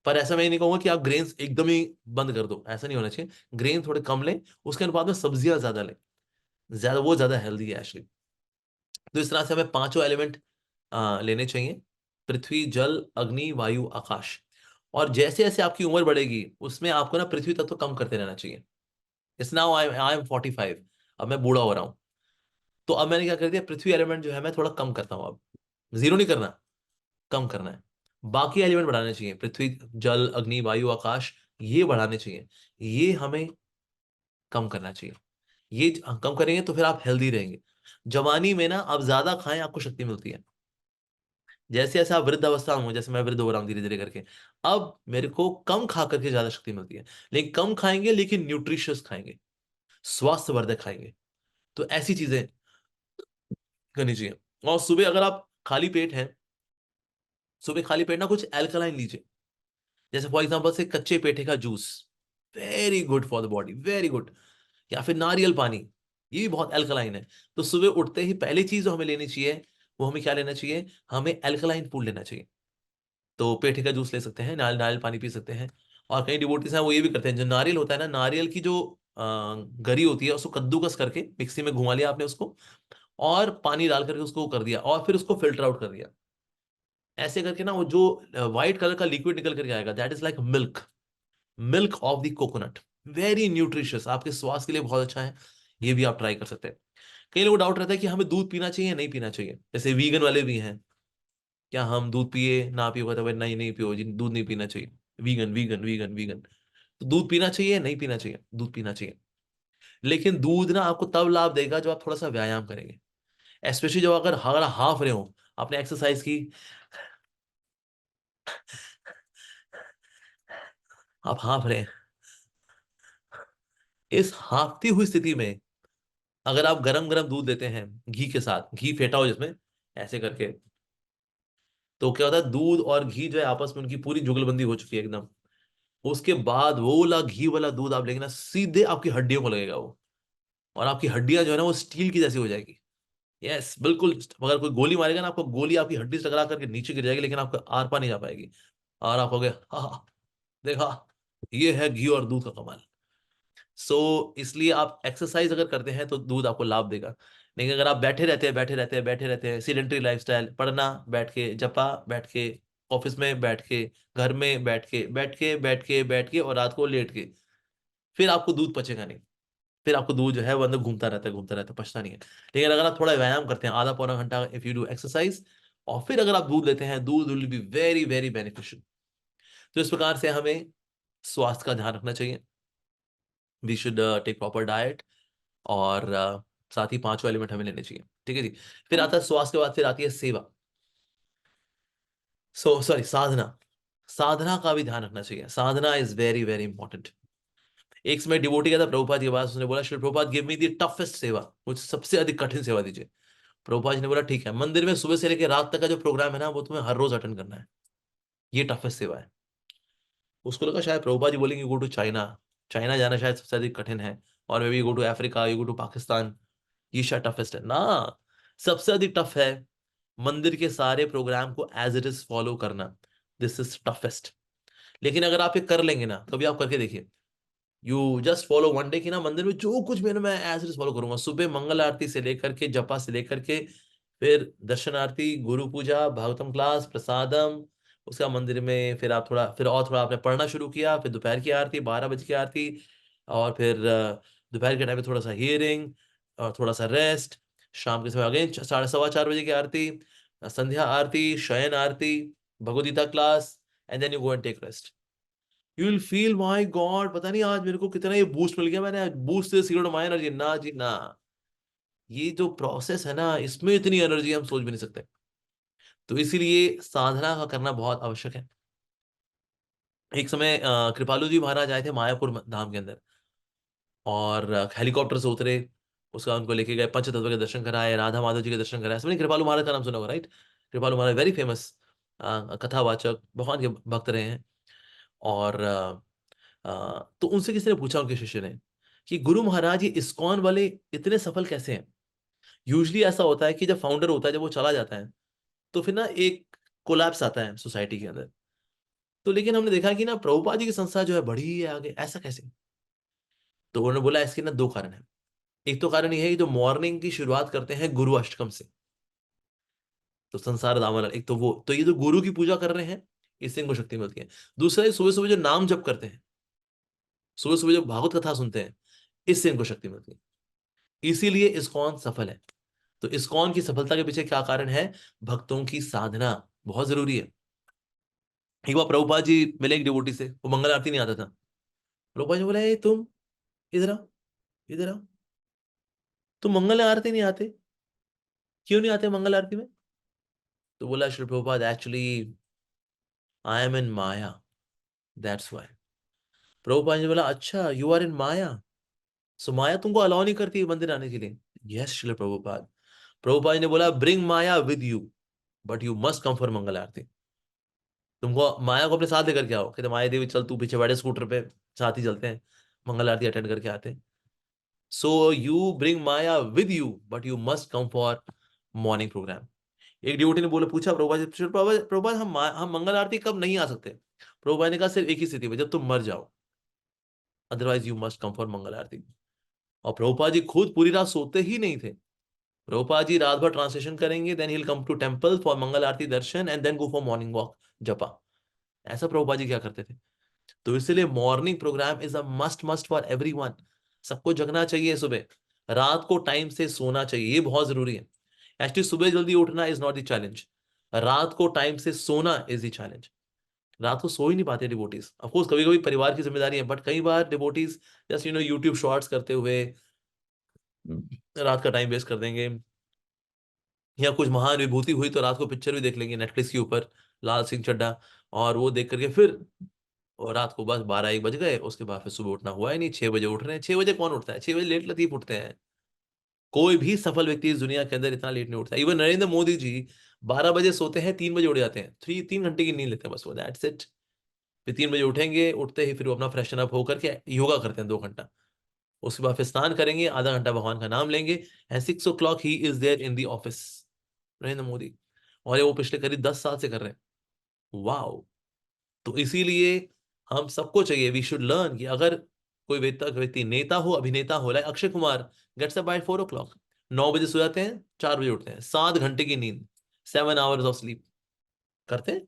पर ऐसा मैं नहीं कहूंगा कि आप ग्रेन्स एकदम ही बंद कर दो, ऐसा नहीं होना चाहिए। ग्रेन थोड़े कम लें, उसके अनुपात में सब्जियां ज्यादा लें, ज्यादा वो ज्यादा हेल्दी है एक्चुअली। तो इस तरह से हमें पांचों एलिमेंट लेने चाहिए, पृथ्वी जल अग्नि वायु आकाश। और जैसे जैसे आपकी उम्र बढ़ेगी उसमें आपको ना पृथ्वी तत्व कम करते रहना चाहिए। इस नाउ आई एम 45, अब मैं बूढ़ा हो रहा हूँ, तो अब मैंने क्या कर दिया, पृथ्वी एलिमेंट जो है मैं थोड़ा कम करता हूँ अब। जीरो नहीं करना, कम करना है। बाकी एलिमेंट बढ़ाने चाहिए, पृथ्वी जल अग्नि वायु आकाश, ये बढ़ाने चाहिए, ये हमें कम करना चाहिए। ये कम करेंगे तो फिर आप हेल्दी रहेंगे। जवानी में ना आप ज्यादा खाएं, आपको शक्ति मिलती है। जैसे जैसे आप वृद्ध अवस्था में हो, जैसे मैं वृद्ध हो रहा हूँ धीरे धीरे करके, अब मेरे को कम खा करके ज्यादा शक्ति मिलती है। लेकिन कम खाएंगे लेकिन न्यूट्रिशियस खाएंगे, स्वास्थ्यवर्धक खाएंगे। तो ऐसी चीजें करनी चाहिए। और सुबह अगर आप खाली पेट हैं, सुबह खाली पेट ना कुछ एल्कलाइन लीजिए। जैसे फॉर एग्जांपल से कच्चे पेठे का juice, very good for the body, very good. या फिर नारियल पानी, ये भी बहुत एल्कलाइन है। तो सुबह उठते ही पहली चीज जो हमें लेनी चाहिए, वो हमें क्या लेना चाहिए, हमें एल्कलाइन फूड लेना चाहिए। तो पेठे का जूस ले सकते हैं, नारियल पानी पी सकते हैं। और कई डिवोटीज हैं वो ये भी करते हैं, जो नारियल होता है ना, नारियल की जो गरी होती है उसको कद्दूकस करके मिक्सी में घुमा लिया आपने उसको, और पानी डाल करके उसको कर दिया, और फिर उसको फिल्टर आउट कर दिया। ऐसे करके ना वो जो व्हाइट कलर का लिक्विड निकल करके आएगा, that is like milk, milk of the coconut, very nutritious, आपके स्वास्थ्य के लिए बहुत अच्छा है। ये भी आप ट्राई कर सकते हैं। कई लोगों को डाउट रहता है कि हमें दूध पीना चाहिए या नहीं पीना चाहिए, जैसे वीगन वाले भी हैं, क्या हम दूध पिए ना पिए, कहते हैं, नहीं नहीं पियो जी, दूध नहीं पीना चाहिए, वीगन वीगन वीगन वीगन। तो दूध पीना चाहिए नहीं पीना चाहिए? दूध पीना चाहिए। लेकिन दूध ना आपको तब लाभ देगा जब आप थोड़ा सा व्यायाम करेंगे, स्पेशली जब अगर हाफ रहे हो, आपने एक्सरसाइज की, आप हाफ रहे हैं, इस हाफती हुई स्थिति में अगर आप गरम गरम दूध देते हैं घी के साथ, घी फेंटा हो जिसमें, ऐसे करके, तो क्या होता है, दूध और घी जो है आपस में उनकी पूरी जुगलबंदी हो चुकी है एकदम। उसके बाद वो वाला घी वाला दूध आप लेंगे ना, सीधे आपकी हड्डियों को लगेगा वो, और आपकी हड्डियां जो है ना वो स्टील की जैसी हो जाएगी। यस बिल्कुल, अगर कोई गोली मारेगा ना आपको, गोली आपकी हड्डी से टकरा करके नीचे गिर जाएगी, लेकिन आपको आर पार नहीं जा पाएगी। और आप कहोगे हाँ हाँ, देखा, ये है घी और दूध का कमाल। सो इसलिए आप एक्सरसाइज अगर करते हैं तो दूध आपको लाभ देगा। लेकिन अगर आप बैठे रहते हैं सीडेंटरी लाइफस्टाइल, पढ़ना बैठ के, जपा बैठ के, ऑफिस में बैठ के, घर में बैठ के और रात को लेट के, फिर आपको दूध पचेगा नहीं। फिर आपको दूध जो है वो अंदर घूमता रहता है, पचता नहीं है। लेकिन अगर आप थोड़ा व्यायाम करते हैं, आधा पौना घंटा, इफ यू डू एक्सरसाइज, और फिर अगर आप दूध लेते हैं, दूध will be very very beneficial. तो इस प्रकार से हमें स्वास्थ्य का ध्यान रखना चाहिए। We should take proper diet, और साथ ही पांचों एलिमेंट हमें लेने चाहिए। ठीक है जी। फिर आता है स्वास्थ्य के बाद फिर आती है सेवा, सॉरी साधना। साधना का भी ध्यान रखना चाहिए। साधना इज वेरी वेरी इंपॉर्टेंट। एक समय डिवोटी गया था प्रभुपाद के पास, उसने बोला Shri Prabhupada give me the toughest सेवा, मुझे सबसे अधिक कठिन सेवा दीजिए। प्रभुपाद जी ने बोला ठीक है, मंदिर में सुबह से लेकर रात तक का जो प्रोग्राम है ना, वो तुम्हें हर रोज अटेंड करना है, ये टफेस्ट सेवा है। उसको लगा शायद प्रभुपाद जी बोलेंगे गो टू चाइना, चाइना जाना शायद सबसे अधिक कठिन है, और maybe go to Africa, you go to Pakistan, ये शायद टफेस्ट है ना। सबसे अधिक टफ है मंदिर के सारे प्रोग्राम को एज इट इज फॉलो करना, दिस इज टफेस्ट। लेकिन अगर आप ये कर लेंगे ना, कभी आप करके देखिए, you just follow one day, कि ना मंदिर में जो कुछ मैंने मैं एज इट इज फॉलो करूंगा, सुबह मंगल आरती से लेकर के, जपा से लेकर के, फिर दर्शन आरती, गुरु पूजा, भागवतम क्लास, प्रसादम, उसका मंदिर में, फिर आप थोड़ा, फिर और थोड़ा आपने पढ़ना शुरू किया, फिर दोपहर की आरती, 12 बजे की आरती, और फिर दोपहर के टाइम में थोड़ा सा हियरिंग और थोड़ा सा रेस्ट, शाम के समय अगेन 4:15 बजे की आरती, संध्या आरती, शयन आरती, Bhagavad Gita class, and then you go and take rest. You will feel my God, पता नहीं आज मेरे को कितना ये बूस्ट मिल गया, मैंने आज बूस्ट से सीक्रेट माय एनर्जी। ना जी ना, ये जो प्रोसेस है ना, इसमें इतनी एनर्जी हम सोच भी नहीं सकते। तो इसीलिए साधना का करना बहुत आवश्यक है। एक समय कृपालु जी महाराज आए थे मायापुर धाम के अंदर, और हेलीकॉप्टर से उतरे, उसका उनको लेके गए, पंचतत्व के दर्शन कराए, राधा माधव जी के दर्शन कराए। सबने कृपालु महाराज का नाम सुना होगा, राइट? कृपालु महाराज वेरी फेमस कथावाचक, भगवान के भक्त रहे हैं। और तो उनसे किसी ने पूछा, उनके शिष्य ने, कि गुरु महाराज ये इस्कॉन वाले इतने सफल कैसे हैं? यूजली ऐसा होता है कि जब फाउंडर होता है, जब वो चला जाता है, तो फिर ना एक कोलैप्स आता है सोसाइटी के अंदर। तो लेकिन हमने देखा कि ना प्रभुपाद जी की संस्था जो है बढ़ी है आगे, ऐसा कैसे? तो उन्होंने बोला इसके ना दो कारण है। एक तो कारण ये है कि जो मॉर्निंग की शुरुआत करते हैं गुरु अष्टकम से, तो संसार दामन, एक तो वो, तो ये जो गुरु की पूजा कर रहे हैं, इससे इनको शक्ति मिलती है। दूसरा, ये सुबह सुबह जो नाम जप करते हैं, सुबह सुबह जो भागवत कथा सुनते हैं, इससे इनको शक्ति मिलती है। इसीलिए इस्कॉन सफल है। तो इस्कॉन की सफलता के पीछे क्या कारण है? भक्तों की साधना बहुत जरूरी है। एक बार प्रभुपाद जी मिले एक डिवोटी से, वो मंगल आरती नहीं आता था। प्रभुपाद जी बोला, तुम इधर आओ, इधर आओ, तुम मंगल आरती नहीं आते, क्यों नहीं आते मंगल आरती में? तो बोला, Shri Prabhupada actually I am in maya, that's why. Prabhupada ji बोला, अच्छा यू आर इन माया, सो माया तुमको अलाउ नहीं करती मंदिर आने के लिए? यस श्री प्रभुपाद। प्रभुपाद जी ने बोला, bring maya with you, but you must come for मंगल आरती। तुमको माया को अपने साथ लेकर के आओ। कहते माया देवी चल तू पीछे बैठे स्कूटर पे, साथ ही चलते हैं, मंगल आरती अटेंड करके आते हैं। So you bring maya with you, but you must come for morning program. एक डिवोटी ने बोला, पूछा प्रभुपाद से, प्रभुपाद प्रभुपाद हम मंगल आरती कब नहीं आ सकते? प्रभुपाद ने कहा, सिर्फ एक ही स्थिति में, जब तुम मर जाओ, otherwise you must come for मंगल आरती। और प्रभुपाद जी खुद पूरी रात सोते ही नहीं थे। प्रभुपाद जी रात भर ट्रांसलेशन करेंगे, then he will come to temple for Mangal arti darshan, and then go for morning walk, japa. ऐसा प्रभुपाद जी क्या करते थे। तो इसलिए morning program is a must must for everyone. सबको जगना चाहिए सुबह, रात को टाइम से सोना चाहिए, ये बहुत जरूरी है। एक्चुअली सुबह जल्दी उठना इज नॉट द चैलेंज, रात को टाइम से सोना इज द चैलेंज। रात को सो ही नहीं पाते डिवोटीज। ऑफ कोर्स कभी कभी परिवार की जिम्मेदारी है, बट कई बार डिवोटीज जस्ट यूट्यूब शॉर्ट्स करते हुए रात का टाइम वेस्ट कर देंगे, या कुछ महान विभूति हुई तो रात को पिक्चर भी देख लेंगे नेटफ्लिक्स के ऊपर, लाल सिंह चड्ढा, और वो देख करके फिर, और रात को बस 12-1 बज गए, उसके बाद फिर सुबह उठना हुआ ही नहीं। 6 बजे उठ रहे हैं, 6 बजे कौन उठता है? 6 बजे लेट लतीफ उठते हैं। कोई भी सफल व्यक्ति इस दुनिया के अंदर इतना लेट नहीं उठता। इवन नरेंद्र मोदी जी 12 बजे सोते हैं, 3 बजे उठ जाते हैं, 3 घंटे की नींद लेते हैं बस, वो दैट्स इट। फिर 3 बजे उठेंगे, उठते ही फिर वो अपना फ्रेशन अप होकर के योगा करते हैं 2 घंटा, उसके बाद फिर स्नान करेंगे, आधा घंटा भगवान का नाम लेंगे, एंड 6 o'clock ही is there in the office, Narendra Modi. और ये वो पिछले करीब 10 साल से कर रहे हैं। वाओ। तो इसीलिए हम सबको चाहिए, वी शुड लर्न कि अगर कोई व्यक्ति नेता हो, अभिनेता हो, like Akshay Kumar gets up by 4 o'clock, 9 बजे सो जाते हैं, 4 बजे उठते हैं, 7 घंटे की नींद, 7 hours ऑफ स्लीप करते हैं।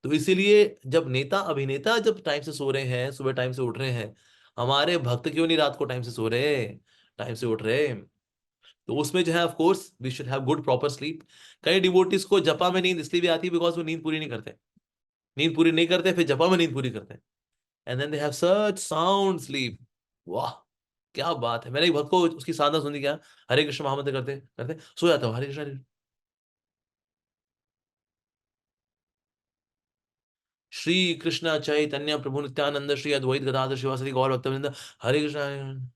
तो इसीलिए जब नेता अभिनेता जब टाइम से सो रहे हैं, सुबह टाइम से उठ रहे हैं, हमारे भक्त क्यों नहीं रात को टाइम से सो रहे, टाइम से उठ रहे? तो उसमें जो है of course we should have good proper sleep. कई डिवोटीज को जपा में नींद इसलिए भी आती है बिकॉज वो नींद पूरी नहीं करते, नींद पूरी नहीं करते, फिर जपा में नींद पूरी करते हैं, and then they have such sound sleep. वाह, क्या बात है। मैंने एक भक्त को उसकी साधना सुनी, क्या हरे कृष्ण महामंत्र करते करते सो जाता हूँ, हरे कृष्ण श्री कृष्ण चैतन्य प्रभु नित्यानंद श्री अद्वैत गदाधर शिवासदि गौर भक्तवृंद, हरे कृष्ण।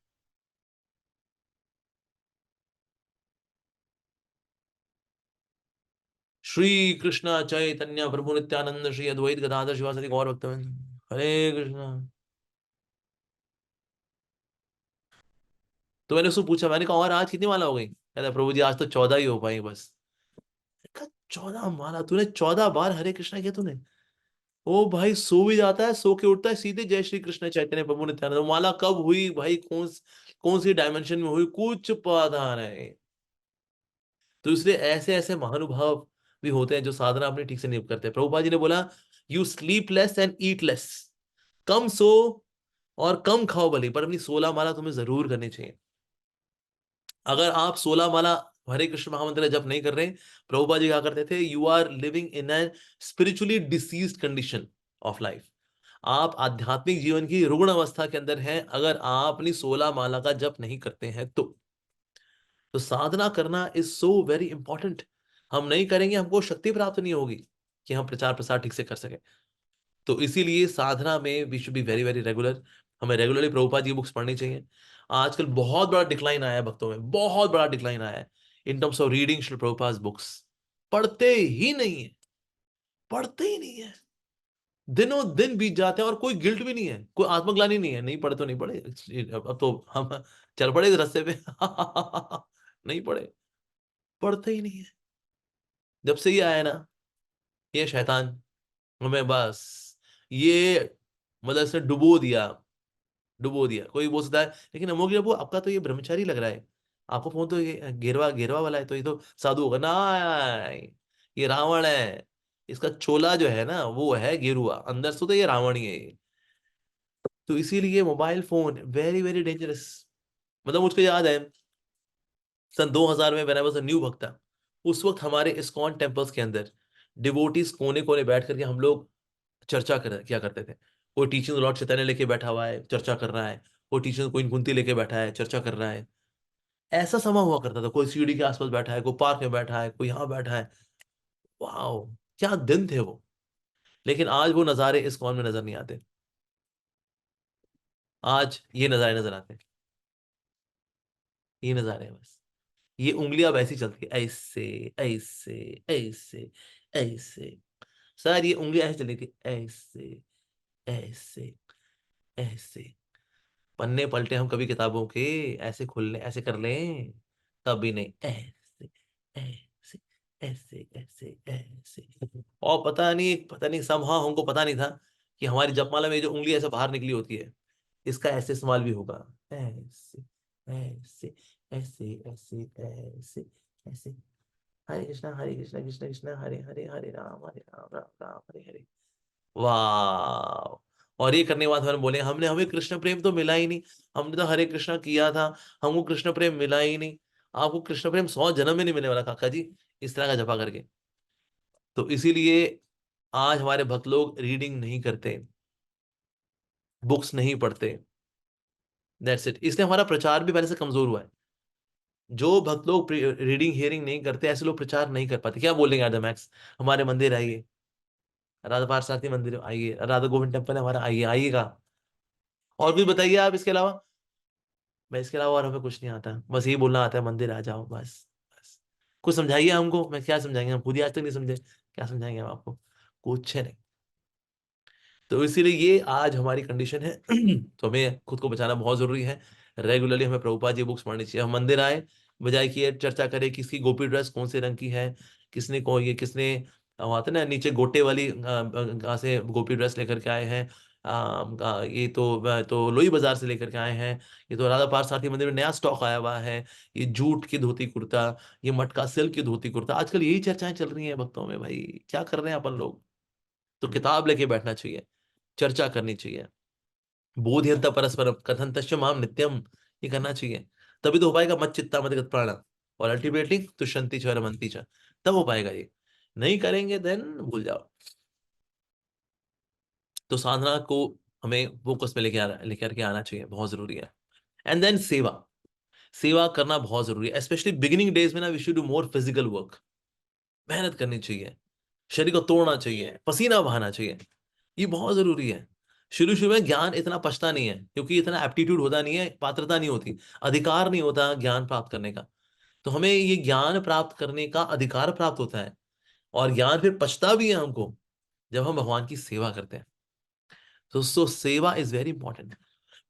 श्री कृष्ण चैतन्य प्रभु नित्यानंद श्री अद्वैत गदाधर शिवासदि गौर भक्तवृंद, हरे कृष्ण। तो मैंने उसको पूछा, मैंने कहा और आज कितनी माला हो गई? कहता प्रभु जी आज तो 14 ही हो पाई बस। मैंने कहा 14 माला? तूने 14 बार हरे कृष्णा किया तूने? ओ भाई, सो भी जाता है, सो के उठता है, सीधे जय श्री कृष्ण चैतन्य प्रभु नित्यानंद। माला कब हुई भाई, कौन सी डायमेंशन में हुई, कुछ पता नहीं। तो इसलिए ऐसे ऐसे महानुभाव भी होते हैं जो साधना अपनी ठीक से नहीं करते। प्रभुपाद जी ने बोला, you sleep less and eat less, कम सो और कम खाओ भले, पर अपनी 16 माला तुम्हें जरूर करनी चाहिए। अगर आप 16 माला हरे कृष्ण महामंत्र जप नहीं कर रहे, प्रभुपाद जी क्या करते थे, you are living in a spiritually diseased condition of life. आप आध्यात्मिक जीवन की रुग्ण अवस्था के अंदर हैं अगर आप अपनी 16 माला का जप नहीं करते हैं तो साधना करना इज सो वेरी इंपॉर्टेंट। हम नहीं करेंगे, हमको शक्ति प्राप्त नहीं होगी कि हम प्रचार प्रसार ठीक से कर सके। तो इसीलिए साधना में we should be very very regular. हमें रेगुलरली प्रभुपाद जी बुक्स पढ़नी चाहिए। आजकल बहुत बड़ा डिक्लाइन आया है भक्तों में, बहुत बड़ा डिक्लाइन आया है in terms of reading Shri Prabhupada books. पढ़ते ही नहीं है, पढ़ते ही नहीं है, दिनों दिन बीत जाते हैं और कोई गिल्ट भी नहीं है, कोई आत्मग्लानि नहीं है, नहीं पढ़े तो नहीं पढ़े, अब तो हम चल पड़े इस रास्ते पे नहीं पढ़े, पढ़ते ही नहीं है। जब से ये आया ना ये शैतान, हमें बस ये मतलब इसने डुबो दिया, डुबो दिया। कोई बोल सकता है लेकिन अमोघ बाबू आपका तो ये ब्रह्मचारी लग रहा है, आपको फोन तो ये घेरवा घेरवा वाला है, तो ये तो साधु होगा ना, ये रावण है। इसका चोला जो है ना वो है गेरुआ, अंदर से तो ये रावण ही है ये। तो इसीलिए mobile phone very very dangerous. मतलब मुझको याद है सन 2000 में when I was a new भक्ता, उस वक्त हमारे इस्कॉन टेम्पल्स के अंदर डिवोटीज कोने कोने बैठ करके हम लोग चर्चा किया करते थे। कोई टीचिंग लॉर्ड चैतन्य लेके बैठा हुआ है, चर्चा कर रहा है, कोई टीचिंग कोई कुंती लेके बैठा है, चर्चा कर रहा है। ऐसा समय हुआ करता था, कोई सीढ़ी के आसपास बैठा है, कोई पार्क में बैठा है, कोई यहाँ बैठा है। वाह, क्या दिन थे वो। लेकिन आज वो नज़ारे इस कौन में नजर नहीं आते। आज ये नज़ारे नजर आते हैं, ये नज़ारे हैं बस। ये उंगलियां अब ऐसी चलती है, ऐसे ऐसे ऐसे ऐसे। सर ये उंगलियां ऐसे चली थी, ऐसे ऐसे ऐसे। पन्ने पलटे हम कभी किताबों के, ऐसे खुल लें, ऐसे कर लें, कभी नहीं, ऐसे ऐसे ऐसे ऐसे ऐसे। और पता नहीं समहा हमको पता नहीं था कि हमारी जपमाला में जो उंगली ऐसे बाहर निकली होती है इसका ऐसे इस्तेमाल भी होगा, ऐसे ऐसे ऐसे ऐसे ऐसे ऐसे। हरे कृष्णा कृष्ण कृष्ण हरे हरे, हरे राम राम राम हरे हरे। वाह। और ये करने के बाद हमें बोले, हमने हमें कृष्ण प्रेम तो मिला ही नहीं, हमने तो हरे कृष्णा किया था, हमको कृष्ण प्रेम मिला ही नहीं। आपको कृष्ण प्रेम 100 जन्म में नहीं मिलने वाला काका जी, इस तरह का जपा करके। तो इसीलिए आज हमारे भक्त लोग रीडिंग नहीं करते, बुक्स नहीं पढ़ते, दैट्स इट। इसलिए हमारा प्रचार भी पहले से कमजोर हुआ है। जो भक्त लोग रीडिंग हियरिंग नहीं करते, ऐसे लोग प्रचार नहीं कर पाते। क्या बोलेंगे आर द मैक्स, हमारे मंदिर आइए, राधा पार्षद मंदिर आइए, राधा गोविंद टेम्पल है हमारा, आइए, आइएगा। और कुछ बताइए आप इसके अलावा। मैं इसके अलावा और हमें कुछ नहीं आता, बस यही बोलना आता है, मंदिर आ जाओ बस। बस कुछ समझाइए हमको। मैं क्या समझाएंगे, हम खुद ही आज तक नहीं समझे, क्या समझाएंगे हम आपको, कुछ नहीं। तो इसीलिए ये आज हमारी कंडीशन है। तो हमें खुद को बचाना बहुत जरूरी है। रेगुलरली हमें प्रभुपाद जी बुक्स पढ़नी चाहिए। हम मंदिर आए, बजाय कि ये चर्चा करें किसकी गोपी ड्रेस कौन से रंग की है, किसने को ये किसने आते ना नीचे गोटे वाली कहाँ से गोपी ड्रेस लेकर के आए हैं, ये तो लोई बाजार से लेकर के आए हैं, ये तो राधा पार्थ सारथी मंदिर में नया स्टॉक आया हुआ है, ये जूट की धोती कुर्ता, ये मटका सिल्क की धोती कुर्ता, आजकल यही चर्चाएं चल रही हैं भक्तों में। भाई क्या कर रहे हैं अपन लोग? तो किताब लेके बैठना चाहिए, चर्चा करनी चाहिए, बोधयंत परस्परम कथंतश्च माम नित्यम, ये करना चाहिए। तभी तो हो पाएगा मत चित्ता मत गत प्राणा, और अल्टीमेटली तुष्यंति च रमंति च, तब हो पाएगा ये। नहीं करेंगे देन भूल जाओ। तो साधना को हमें फोकस में लेकर के आना चाहिए, बहुत जरूरी है। एंड देन सेवा, सेवा करना बहुत जरूरी है, स्पेशली बिगिनिंग डेज में ना we should do more physical work. मेहनत करनी चाहिए, शरीर को तोड़ना चाहिए, पसीना बहाना चाहिए, ये बहुत जरूरी है। शुरू शुरू में ज्ञान इतना पछता नहीं है, क्योंकि इतना एप्टीट्यूड होता नहीं है, पात्रता नहीं होती, अधिकार नहीं होता ज्ञान प्राप्त करने का। तो हमें ये ज्ञान प्राप्त करने का अधिकार प्राप्त होता है, और ज्ञान फिर पछता भी है हमको जब हम भगवान की सेवा करते हैं। तो सेवा इज वेरी इंपॉर्टेंट।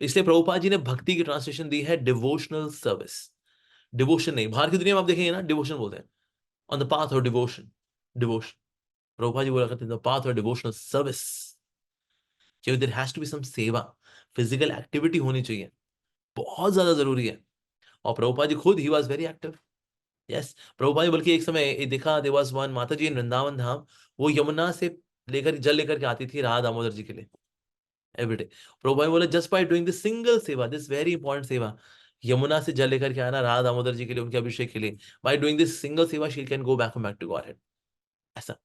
इसलिए प्रभुपाद जी ने भक्ति की ट्रांसलेशन दी है डिवोशनल सर्विस। डिवोशन नहीं, बाहर की दुनिया में आप देखेंगे ना डिवोशन बोलते हैं, on the path of devotion, devotion. Prabhupada ji बोला करते हैं the path of devotional service, क्योंकि there has to be some सेवा, फिजिकल एक्टिविटी होनी चाहिए, बहुत ज्यादा जरूरी है। और प्रभुपाद जी खुद ही was very active. Yes, Prabhupada ji बल्कि एक समय देखा, देयर वाज वन माता जी इन वृंदावन धाम, वो यमुना से लेकर जल लेकर के आती थी राधा दामोदर जी के लिए एवरीडे। प्रभुपाद जी बोले just by doing this single सेवा, दिस वेरी इंपॉर्टेंट सेवा, यमुना से जल लेकर के आना राधा दामोदर जी के लिए, उनके अभिषेक के लिए, by doing this single seva she can go back to God, ऐसा।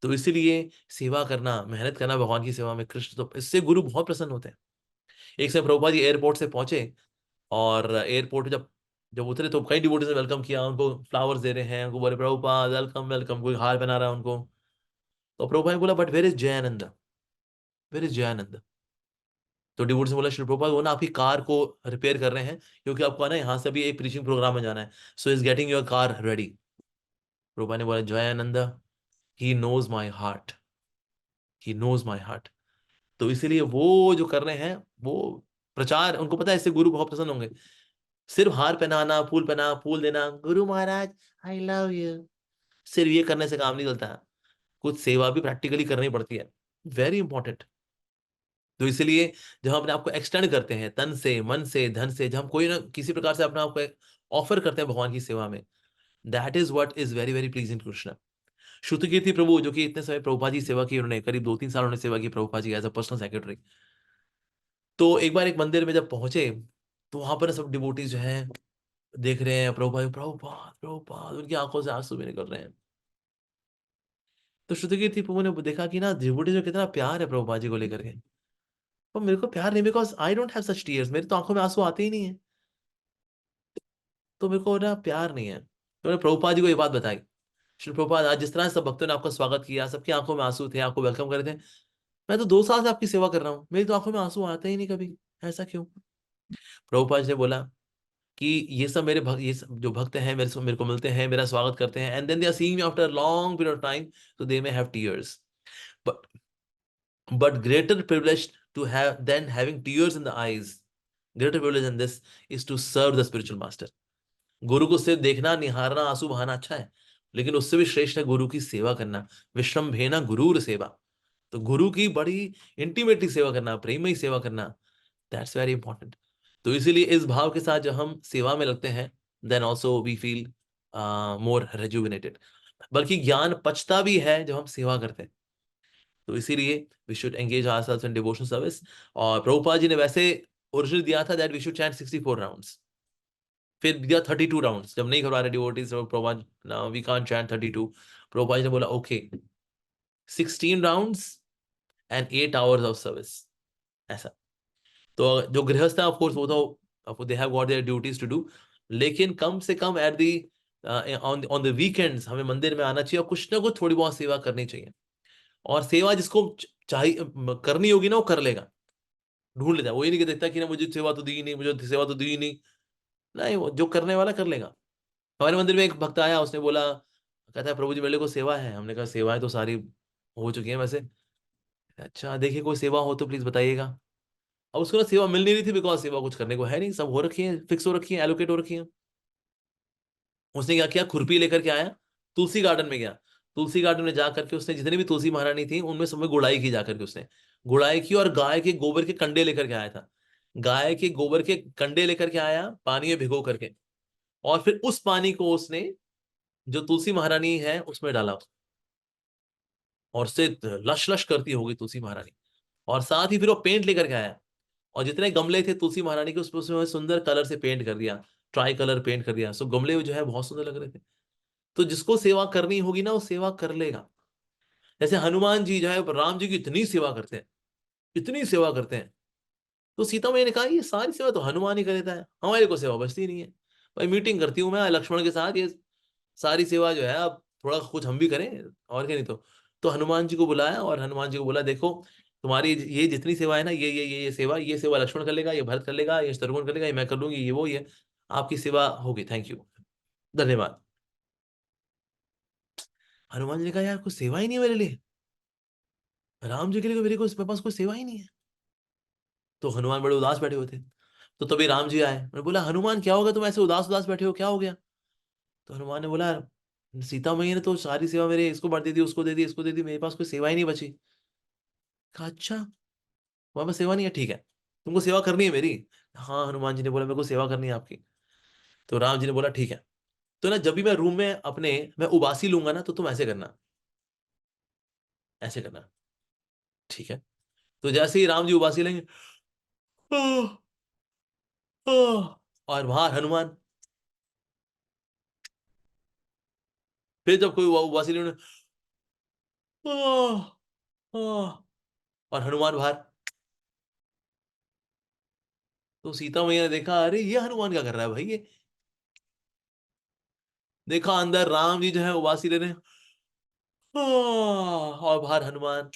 तो इसीलिए सेवा करना, मेहनत करना भगवान की सेवा में, कृष्ण तो इससे गुरु बहुत प्रसन्न होते हैं। एक समय प्रभुपाद जी एयरपोर्ट से पहुंचे, और एयरपोर्ट जब जब उतरे तो कई डिवोटीज ने वेलकम किया, उनको फ्लावर्स दे रहे हैं, उनको बोले प्रभुपाद वेलकम वेलकम, कोई हार पहना रहा है उनको। तो प्रभुपाद ने बोला but where is Jayananda, where is Jayananda? तो डिवोटीज ने बोला श्री प्रभुपाद वो ना आपकी कार को रिपेयर कर रहे हैं, क्योंकि आपको ना यहाँ से भी एक प्रीचिंग प्रोग्राम में जाना है, so is getting your car ready. Prabhupada ने बोला Jayananda, he knows my heart, he knows my heart. तो इसीलिए वो जो कर रहे हैं वो प्रचार, उनको पता है इससे गुरु बहुत प्रसन्न होंगे। सिर्फ हार पहनाना, फूल देना, Guru Maharaj I love you, सिर्फ ये करने से काम नहीं चलता है, कुछ सेवा भी प्रैक्टिकली करनी पड़ती है, वेरी इंपॉर्टेंट। तो इसलिए जब हम अपने आप को एक्सटेंड करते हैं तन से, मन से, धन से, जब हम कोई ना किसी प्रकार से अपने आप को ऑफर करते हैं भगवान की सेवा में, that is what is very very pleasing to Krishna. Shrutakirti Prabhu जो कि इतने समय प्रभुपाद जी सेवा की, उन्होंने करीब 2-3 साल उन्होंने सेवा की Prabhupada ji as a personal secretary. तो एक बार एक मंदिर में जब पहुंचे, तो वहां पर सब डिवोटीज जो हैं देख रहे हैं प्रभुपाद प्रभुपाद प्रभुपाद, उनकी आंखों से आंसू भी निकल रहे हैं। तो श्रुतकीर्ति प्रभु ने देखा कि ना डिवोटीज में कितना प्यार है प्रभुपाद जी को लेकर के, पर मेरे को प्यार नहीं, because I don't have such tears, मेरी तो आंखों में आंसू आते ही नहीं है, तो मेरे को ना प्यार नहीं है। तो मैंने प्रभुपाद जी को ये बात बताई, श्री प्रभुपाद आज जिस तरह सब भक्तों ने आपका स्वागत किया, सबकी आंखों में आंसू थे, आपको वेलकम कर रहे थे, मैं तो 2 साल से आपकी सेवा कर रहा हूँ, मेरी तो आंखों में आंसू आते ही नहीं कभी, ऐसा क्यों? प्रभुपाद जी ने बोला कि ये सब ये सब जो भक्त हैं मेरे को मिलते हैं, मेरा स्वागत करते हैं, and then they are seeing me after long period of time, so they may have tears, but greater privilege to have than having tears in the eyes, greater privilege than this is to serve the spiritual master। गुरु को सिर्फ देखना, निहारना, आंसू बहाना अच्छा है, लेकिन उससे भी श्रेष्ठ है गुरु की सेवा करना, विश्रम्भेन गुरुर सेवा। तो गुरु की बड़ी इंटीमेटली सेवा करना, प्रेमयी सेवा करना, दैट्स वेरी इंपॉर्टेंट। तो इसीलिए इस भाव के साथ जब हम सेवा में लगते हैं, then also we feel more rejuvenated, बल्कि ज्ञान पचता भी है जब हम सेवा करते हैं। तो इसीलिए we should engage ourselves in devotional service. और प्रभुपाद जी ने वैसे ओरिजिनल दिया था that we should chant 64 rounds, फिर दिया 32 राउंड्स, जब नहीं करवा रहे डिवोटीज तो Prabhupada now we can't chant 32, Prabhupada ji ने बोला okay 16 rounds and 8 hours of service, ऐसा। तो जो गृहस्थ है ऑफ कोर्स वो तो they have got their duties to do, लेकिन कम से कम at the on the weekends हमें मंदिर में आना चाहिए और कुछ ना कुछ थोड़ी बहुत सेवा करनी चाहिए। और सेवा जिसको चाहिए करनी होगी ना वो कर लेगा, ढूंढ लेता है, वो ये नहीं कि देखता कि ना मुझे सेवा तो दी नहीं, मुझे सेवा तो दी नहीं, नहीं, वो जो करने वाला कर लेगा। हमारे मंदिर में एक भक्त आया, उसने बोला, कहता है प्रभु जी मेरे को सेवा है, हमने कहा सेवाएं तो सारी हो चुकी है वैसे, अच्छा देखिए कोई सेवा हो तो प्लीज बताइएगा। अब उसको ना सेवा मिल नहीं रही थी, बिकॉज सेवा कुछ करने को है नहीं, सब हो रखी है, फिक्स हो रखी है, एलोकेट हो रखी है। उसने क्या किया, खुरपी लेकर के आया, तुलसी गार्डन में गया, तुलसी गार्डन में जाकर के उसने जितनी भी तुलसी महारानी थी उनमें सब में गुड़ाई की जाकर के उसने, गुड़ाई की और गाय के गोबर के कंडे लेकर के आया था। गाय के गोबर के कंडे लेकर के आया पानी में भिगो करके, और फिर उस पानी को उसने जो तुलसी महारानी है उसमें डाला, और उससे लश लश करती होगी तुलसी महारानी। और साथ ही फिर वो पेंट लेकर के आया, और जितने गमले थे तुलसी महारानी के उसमें सुंदर कलर से पेंट कर दिया, ट्राई कलर पेंट कर दिया। सो गमले जो है बहुत सुंदर लग रहे थे। तो जिसको सेवा करनी होगी ना वो सेवा कर लेगा। जैसे हनुमान जी जो है राम जी की इतनी सेवा करते हैं, इतनी सेवा करते हैं। तो सीता मैया ने कहा ये सारी सेवा तो हनुमान ही कर देता है, हमारे को सेवा बचती नहीं है। भाई मीटिंग करती हूँ मैं लक्ष्मण के साथ, ये सारी सेवा जो है अब थोड़ा कुछ हम भी करें, और क्या नहीं। तो हनुमान जी को बुलाया और हनुमान जी को बोला देखो तुम्हारी ये जितनी सेवा है ना, ये सेवा लक्ष्मण कर लेगा, ये भरत कर लेगा, ये शत्रुघ्न कर लेगा, ये मैं कर लूंगी, ये वो ये आपकी सेवा होगी, थैंक यू, धन्यवाद। हनुमान जी ने कहा यार कुछ सेवा ही नहीं है मेरे लिए, राम जी के लिए मेरे पास कोई सेवा ही नहीं है। तो हनुमान बड़े उदास बैठे हुए थे। तो तभी राम जी आए, मैंने बोला हनुमान क्या होगा, तुम ऐसे उदास उदास बैठे हो, क्या हो गया। तो हनुमान ने बोला सीता मैया ने तो सारी सेवा मेरे इसको बांट दी थी, उसको दे दी, इसको दे दी, मेरे पास कोई सेवा ही नहीं बची। कहा अच्छा वहां पर सेवा नहीं है, ठीक है तुमको सेवा करनी है मेरी। हाँ हनुमान जी ने बोला मेरे को सेवा करनी है आपकी। तो राम जी ने बोला ठीक है, तो ना जब भी मैं रूम में अपने मैं उबासी लूंगा ना तो तुम ऐसे करना, ऐसे करना, ठीक है। तो जैसे ही राम जी उबासी लेंगे, "आह, आह", और बाहर हनुमान, फिर जब कोई उबासी लेने, "आह, आह", और हनुमान बाहर। तो सीता मैया ने देखा अरे ये हनुमान क्या कर रहा है भाई ये। देखा अंदर राम जी जो है उबासी ले रहे हैं, और बाहर हनुमान।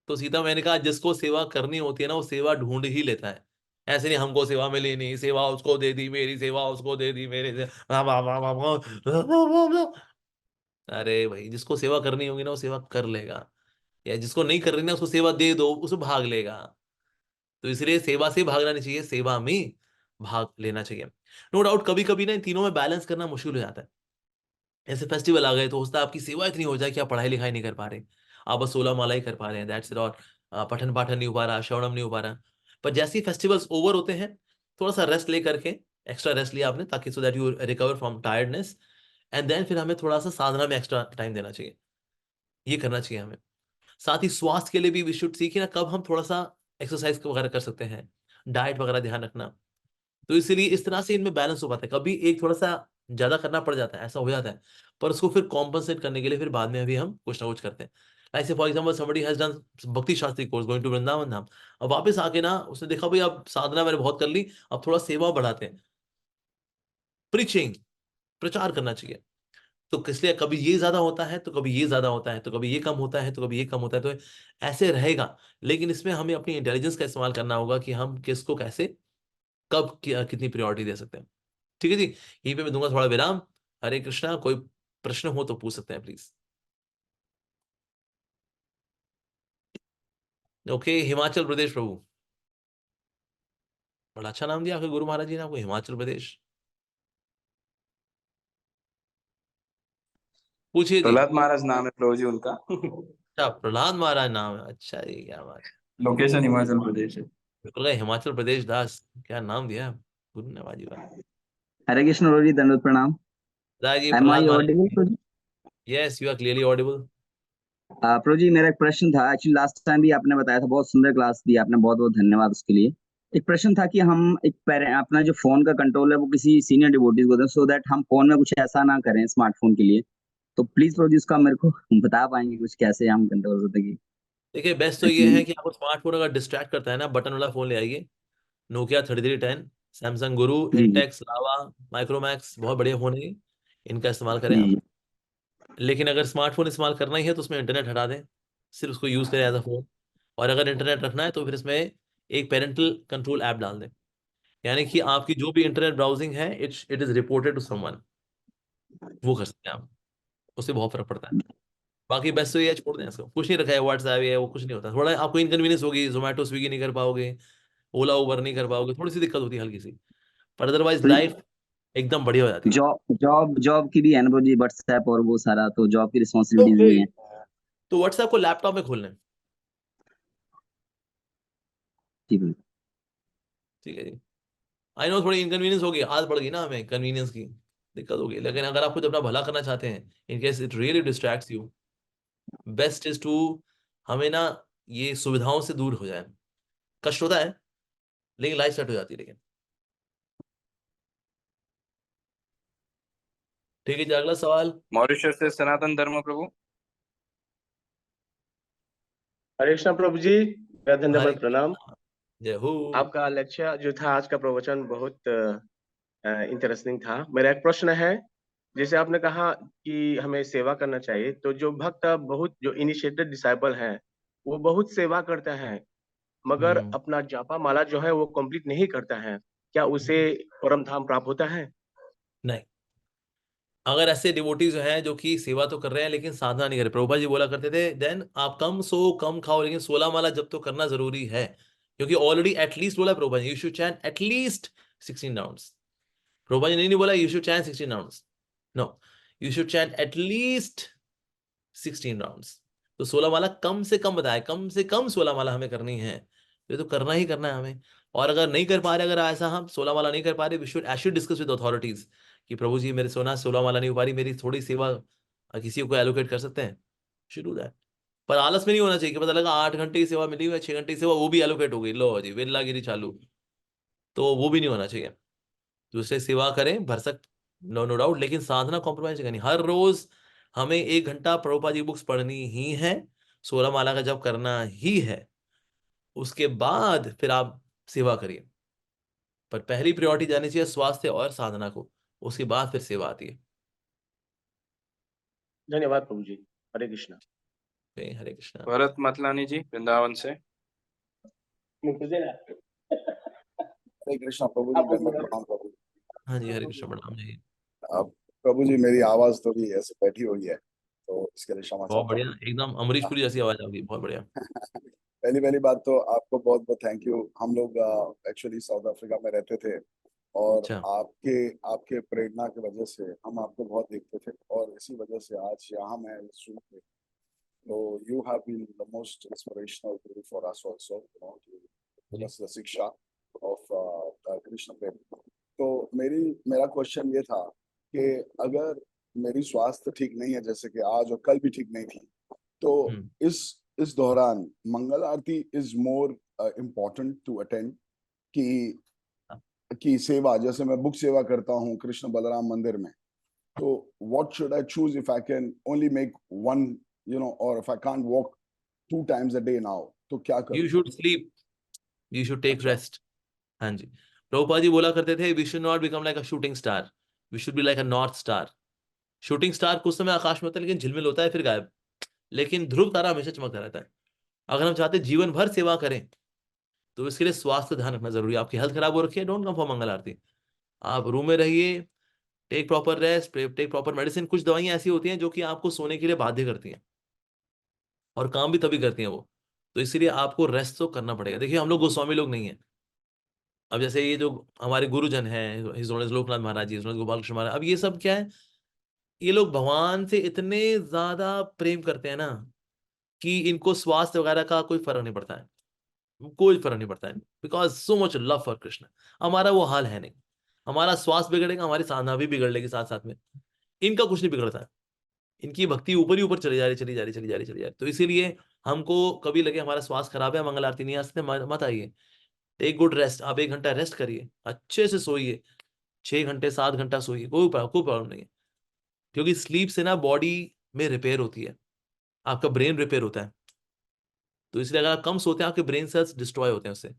तो सीता मैंने कहा जिसको सेवा करनी होती है ना वो सेवा ढूंढ ही लेता है। ऐसे नहीं हमको सेवा मिली नहीं, सेवा उसको दे दी, मेरी सेवा उसको दे दी, मेरे से अरे भाई जिसको सेवा करनी होगी ना वो सेवा कर लेगा, या जिसको नहीं कर रही ना उसको सेवा दे दो, उसे भाग लेगा। तो इसलिए सेवा से भागना नहीं चाहिए, सेवा में भाग लेना चाहिए। नो डाउट कभी कभी ना इन तीनों में बैलेंस करना मुश्किल हो जाता है। ऐसे फेस्टिवल आ गए तो होता है आपकी सेवा इतनी हो जाए कि आप पढ़ाई लिखाई नहीं कर पा रहे, आप बस 16 माला ही कर पा रहे हैं, दैट्स इट। और पठन पाठन नहीं हो पा रहा, श्रवणम नहीं हो पा रहा। पर जैसे ही फेस्टिवल्स ओवर होते हैं थोड़ा सा रेस्ट ले करके, एक्स्ट्रा रेस्ट लिया आपने ताकि so that you recover from tiredness, and then फिर हमें थोड़ा सा साधना में एक्स्ट्रा टाइम देना चाहिए, ये करना चाहिए हमें। साथ ही स्वास्थ्य के लिए भी वी शुड सीखिए ना कब हम थोड़ा सा एक्सरसाइज वगैरह कर सकते हैं, डाइट वगैरह ध्यान रखना। तो इसलिए इस तरह से इनमें बैलेंस हो पाता है। कभी एक थोड़ा सा ज्यादा करना पड़ जाता है, ऐसा हो जाता है, पर उसको फिर कॉम्पनसेट करने के लिए फिर बाद में भी हम कुछ ना कुछ करते हैं। ऐसे for example somebody has done Bhakti Shastri course going to Vrindavan Dham, अब वापस आके ना उसने देखा भाई अब साधना मैंने बहुत कर ली, अब थोड़ा सेवा बढ़ाते हैं, प्रीचिंग, प्रचार करना चाहिए। तो इसलिए कभी ये ज्यादा होता है तो कभी ये ज्यादा होता है, तो कभी ये कम होता है तो कभी ये कम होता है, तो ऐसे रहेगा। लेकिन इसमें हमें अपनी इंटेलिजेंस का इस्तेमाल करना होगा कि हम किसको कैसे कब कितनी प्रायोरिटी दे सकते हैं। ठीक है जी, यहीं पे मैं दूंगा थोड़ा विराम। हरे कृष्णा, कोई प्रश्न हो तो पूछ सकते हैं प्लीज। ओके, हिमाचल प्रदेश प्रभु, बड़ा अच्छा नाम दिया आपके गुरु महाराज जी ने आपको, हिमाचल प्रदेश। पूछिए जी। प्रहलाद महाराज नाम है प्रभु जी उनका। अच्छा प्रहलाद महाराज नाम है, अच्छा जी क्या बात लोकेशन हिमाचल प्रदेश है। है। हिमाचल प्रदेश दास, क्या नाम दिया गुरु ने, वाजी वाह। हरे कृष्ण रोजी दंडवत प्रणाम। दादा जी एम प्रहलाद आई महाराज। ऑडिबल प्रो जी? Yes you are clearly audible. प्रो जी मेरा एक प्रश्न था, एक्चुअली लास्ट टाइम भी आपने बताया था, बहुत सुंदर क्लास दी आपने, बहुत बहुत धन्यवाद उसके लिए। एक प्रश्न था कि हम एक अपना जो फोन का कंट्रोल है वो किसी सीनियर डिवोटीज को दें, सो दैट हम फोन में कुछ ऐसा ना करें स्मार्टफोन के लिए। तो प्लीज प्रो जी उसका मेरे को बता पाएंगे कुछ कैसे हम कंट्रोल करते हैं? देखिए बेस्ट तो ये है कि आपको स्मार्टफोन अगर डिस्ट्रैक्ट करता है ना, बटन वाला फोन ले आइए। नोकिया 3310, सैमसंग गुरु, जी जी इंटेक्स, लावा, माइक्रोमैक्स, बहुत बढ़िया फोन है ये, इनका इस्तेमाल करें जी आप। जी लेकिन अगर स्मार्टफोन इस्तेमाल करना ही है तो उसमें इंटरनेट हटा दें, सिर्फ उसको यूज करें एज अ फोन। और अगर इंटरनेट रखना है तो फिर इसमें एक पेरेंटल कंट्रोल ऐप डाल दें, यानी कि आपकी जो भी इंटरनेट ब्राउजिंग है it is reported to someone, वो कर सकते हैं आप, उससे बहुत फर्क पड़ता है। बाकी बेस्ट तो ये है, छोड़ दें इसको, कुछ नहीं रखा है, व्हाट्सएप है वो कुछ नहीं होता। थोड़ा आपको इनकन्वीनियंस होगी, जोमेटो स्विगी नहीं कर पाओगे, ओला उबर नहीं कर पाओगे, थोड़ी सी दिक्कत होती है हल्की सी, पर अदरवाइज तो लाइफ एकदम बढ़िया हो जाती है। जॉब जॉब जॉब की भी है ना प्रो जी, व्हाट्सएप और वो सारा, तो जॉब की रिस्पॉन्सिबिलिटीज ओके, भी हैं। तो व्हाट्सएप को लैपटॉप में खोलना है। जी बिल्कुल। ठीक है जी। आई नो थोड़ी इनकन्वीनियंस होगी, आदत पड़ गई ना हमें कन्वीनियंस की, दिक्कत होगी, लेकिन अगर आप खुद अपना भला करना चाहते हैं, in case it really distracts you, best is to, हमें ना ये सुविधाओं से दूर हो जाए। कष्ट होता है लेकिन लाइफ सेट हो जाती है। लेकिन ठीक है जी, अगला सवाल। मॉरिशस से सनातन धर्म प्रभु। हरे कृष्णा प्रभु जी, मेरा धन्यवाद हरे प्रणाम। जय हो। आपका लेक्चर जो था, आज का प्रवचन बहुत इंटरेस्टिंग था। मेरा एक प्रश्न है, जैसे आपने कहा कि हमें सेवा करना चाहिए, तो जो भक्त बहुत जो इनिशिएटेड डिसाइपल है वो बहुत सेवा करता है, मगर अपना जापा माला जो है वो कंप्लीट नहीं करता है, क्या उसे परम धाम प्राप्त होता है? नहीं, अगर ऐसे डिवोटीज हैं जो कि सेवा तो कर रहे हैं लेकिन साधना नहीं कर रहे, प्रभुपाद जी बोला करते थे, देन आप कम सो कम खाओ लेकिन 16 माला जब तो करना जरूरी है, क्योंकि ऑलरेडी एटलीस्ट बोला Prabhupada ji, you should chant at least 16 rounds. Prabhupada ji नहीं बोला you should chant 16 rounds, no, you should chant at least 16 rounds. तो 16 माला कम से कम बताया, कम से कम 16 माला हमें करनी है, ये तो करना ही करना है हमें। और अगर नहीं कर पा रहे, अगर ऐसा हम 16 माला नहीं कर पा रहे, we should discuss with authorities कि प्रभु जी मेरे 16 माला नहीं हो पा रही, मेरी थोड़ी सेवा किसी को एलोकेट कर सकते हैं, शुरू दैट। पर आलस में नहीं होना चाहिए कि पता लगा 8 घंटे की सेवा मिली हुई है, 6 घंटे की सेवा वो भी एलोकेट हो गई, लो जी वेल्लागिरी चालू, तो वो भी नहीं होना चाहिए। दूसरे सेवा करें भरसक, नो नो डाउट, लेकिन साधना कॉम्प्रोमाइज करनी। हर रोज हमें 1 घंटा प्रभुपाद जी बुक्स पढ़नी ही है, 16 माला का जप करना ही है, उसके बाद फिर आप सेवा करिए। पर पहली प्रायोरिटी जानी चाहिए स्वास्थ्य और साधना को, उसके बाद फिर सेवा आती है। धन्यवाद प्रभु जी। हरे कृष्णा। हरे कृष्णा। भरत मतलानी जी वृंदावन से। हरे कृष्णा प्रभु जी, मैं प्रणाम प्रभु। हाँ जी, हरे कृष्ण, प्रणाम जी। अब प्रभु जी, मेरी आवाज तो भी ऐसे बैठी हुई है, तो इसके लिए क्षमा बहुत चाहता बढ़िया, हूँ। एकदम अमरीश पुरी जैसी आवाज आ गई, बहुत बढ़िया। पहली पहली बात तो आपको बहुत बहुत थैंक यू। हम लोग एक्चुअली साउथ अफ्रीका में रहते थे, और अच्छा, आपके आपके प्रेरणा की वजह से हम आपको बहुत देखते थे, और इसी वजह से आज यहाँ मैं इस रूम पे, तो you have been the most inspirational guru for us also, you know, to give us the शिक्षा ऑफ कृष्ण प्रेम। तो मेरा क्वेश्चन ये था कि अगर मेरी स्वास्थ्य ठीक नहीं है, जैसे कि आज और कल भी ठीक नहीं थी, तो इस दौरान मंगल आरती is more important to attend की सेवा, जैसे मैं बुक सेवा करता हूँ कृष्ण बलराम मंदिर में, तो what should I choose if I can only make one, you know, और if I can't walk 2 times a day now, तो क्या करूं? You should sleep, you should take अच्छा, रेस्ट। हाँ जी, प्रभुपाद जी बोला करते थे, we should not become like a shooting star, we should be like a north star. Shooting star कुछ समय आकाश में होता है लेकिन झिलमिल होता है फिर गायब, लेकिन ध्रुव तारा हमेशा चमकता रहता है। अगर हम चाहते हैं जीवन भर सेवा करें, तो इसके लिए स्वास्थ्य ध्यान रखना जरूरी है। आपकी हेल्थ खराब हो रखी है, डोंट कम फॉर मंगल आरती। आप रूम में रहिए, take proper rest, take proper medicine. कुछ दवाइयां ऐसी होती हैं जो कि आपको सोने के लिए बाध्य करती हैं, और काम भी तभी करती हैं वो, तो इसीलिए आपको रेस्ट तो करना पड़ेगा। देखिए हम लोग गोस्वामी लोग नहीं है। अब जैसे ये जो हमारे गुरुजन हैं, हिज ऑनर लोकनाथ महाराज जी, हिज ऑनर गोपाल कृष्ण महाराज, अब ये सब क्या है, ये लोग भगवान से इतने ज्यादा प्रेम करते हैं ना कि इनको स्वास्थ्य वगैरह का कोई फर्क नहीं पड़ता है, कोई फर्क नहीं पड़ता है, because so much love for Krishna. हमारा वो हाल है नहीं, हमारा स्वास्थ्य बिगड़ेगा, हमारी साधना भी बिगड़ लेगी साथ साथ में, इनका कुछ नहीं बिगड़ता है, इनकी भक्ति ऊपर ही ऊपर चली जा रही, चली जा रही, चली जा रही, चली जा रही। तो इसीलिए हमको कभी लगे हमारा स्वास्थ्य खराब है, मंगल आरती नहीं आ सकते, मत आइए, टेक गुड रेस्ट। आप 1 घंटा रेस्ट करिए, अच्छे से सोइए, 6 घंटे 7 घंटा सोइए, कोई प्रॉब्लम नहीं है, क्योंकि स्लीप से ना बॉडी में रिपेयर होती है, आपका ब्रेन रिपेयर होता है। तो इसलिए अगर आप कम सोते हैं, आपके ब्रेन सेल्स डिस्ट्रॉय होते हैं उससे,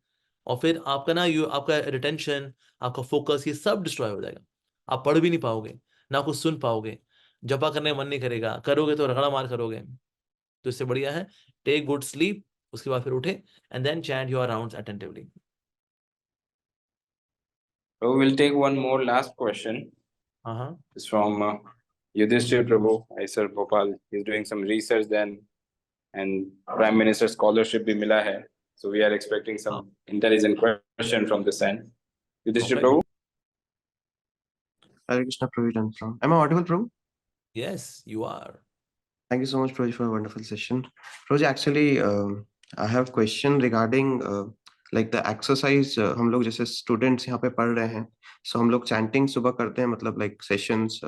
और फिर आपका ना आपका रिटेंशन, आपका फोकस, ये सब डिस्ट्रॉय हो जाएगा। आप पढ़ भी नहीं पाओगे, ना कुछ सुन पाओगे, जपा करने का मन नहीं करेगा, करोगे तो रगड़ा मार करोगे। तो इससे बढ़िया है टेक गुड स्लीप, उसके बाद फिर उठे and then chant your rounds attentively. So we'll take one more last question. हाँ, It's from Yudhishthir Prabhu, Aisar Bhopal. He's doing some research then, and Prime Minister scholarship भी मिला है. So we are expecting some intelligent question from this end. Yudhishthir Okay. Prabhu. Hare Krishna Prabhu. Am I audible, Prabhu? Yes, you are. Thank you so much, Proj, for a wonderful session. Proj, actually, I have question regarding like the exercise. हम लोग जैसे students यहाँ पे पढ़ रहे हैं, so हम लोग chanting सुबह करते हैं, मतलब like sessions.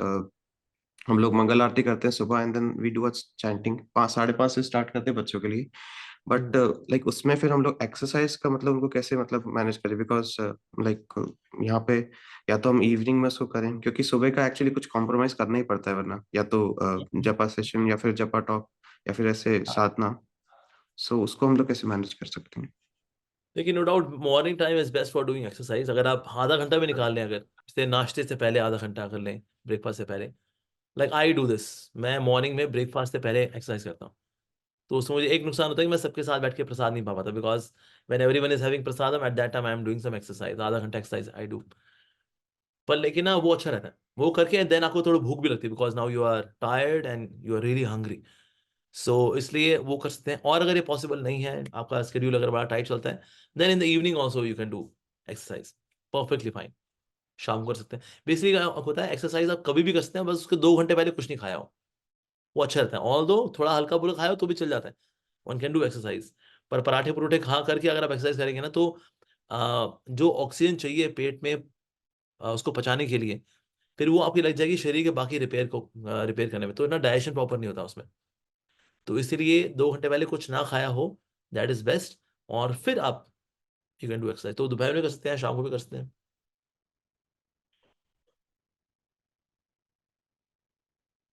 हम लोग मंगल आरती करते हैं सुबह, and then we do a chanting 5:30 से start करते हैं बच्चों के लिए. But like उसमें फिर हम लोग exercise का मतलब उनको कैसे मतलब manage करें, because like यहाँ पे या तो हम इवनिंग में उसको करें, क्योंकि सुबह का एक्चुअली कुछ कॉम्प्रोमाइज करना ही पड़ता है, वरना या तो जपा सेशन या फिर जपा टॉक या फिर ऐसे साधना. सो उसको हम लोग कैसे मैनेज कर सकते हैं? लेकिन no doubt morning time is best for doing exercise. अगर आप आधा घंटा भी निकाल लें, अगर जैसे नाश्ते से पहले आधा घंटा कर लें, ब्रेकफास्ट से पहले, लाइक आई डू दिस, मैं मॉर्निंग में ब्रेकफास्ट से पहले एक्सरसाइज करता हूँ. तो उसमें मुझे एक नुकसान होता है कि मैं सबके साथ बैठ के प्रसाद नहीं पा पाता, because when everyone is having prasadam at that time I am doing some exercise, आधा घंटा एक्सरसाइज आई डू. पर लेकिन ना वो अच्छा रहता है, वो करके देन आपको थोड़ी भूख भी लगती है, because now you are tired and you are really hungry. So इसलिए वो कर सकते हैं. और अगर ये पॉसिबल नहीं है, आपका शेड्यूल अगर बड़ा टाइट चलता है, then in the evening also you can do exercise, perfectly fine. शाम को कर सकते हैं. बेसिकली होता है एक्सरसाइज आप कभी भी कर सकते हैं, बस उसके 2 घंटे पहले कुछ नहीं खाया हो, वो अच्छा रहता है. ऑल दो थोड़ा हल्का बुल्का खाया हो तो भी चल जाता है, वन कैन डू एक्सरसाइज. पर पराठे परोठे खा करके अगर आप एक्सरसाइज करेंगे ना, तो जो ऑक्सीजन चाहिए पेट में उसको पचाने के लिए, फिर वो आपकी लग जाएगी शरीर के बाकी रिपेयर करने में, तो ना डाइजेशन प्रॉपर नहीं होता उसमें. तो इसीलिए 2 घंटे पहले कुछ ना खाया हो, दैट इज बेस्ट. और फिर आप यू कैन डू एक्सरसाइज. तो दोपहर में कर सकते हैं, शाम को भी कर सकते हैं.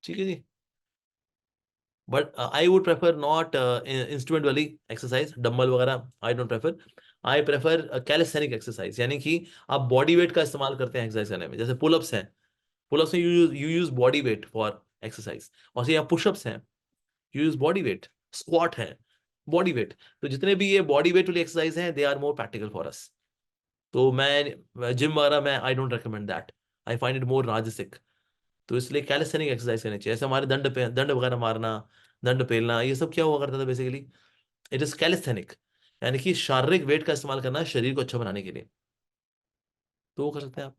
ठीक है जी. But I would prefer not instrument वाली एक्सरसाइज, डंबल वगैरह I don't prefer. I prefer calisthenic exercise, यानी कि आप बॉडी वेट का इस्तेमाल करते हैं एक्सरसाइज करने में. जैसे पुलअप्स हैं, पुलअप्स में you use body weight for exercise. और यहाँ पुशअप्स हैं, you use body weight. Squat है, बॉडी वेट. तो जितने भी ये बॉडी वेट वाली एक्सरसाइज हैं, they are more practical for us. तो मैं जिम वगैरह में I don't recommend that, I find it more राजसिक. तो इसलिए कैलिस्थेनिक एक्सरसाइज करनी चाहिए. ऐसे हमारे दंड वगैरह मारना, दंड पेलना, ये सब क्या हुआ करता था बेसिकली, इट इज कैलिस्थेनिक, यानी कि शारीरिक वेट का इस्तेमाल करना है शरीर को अच्छा बनाने के लिए. तो वो कर सकते हैं आप.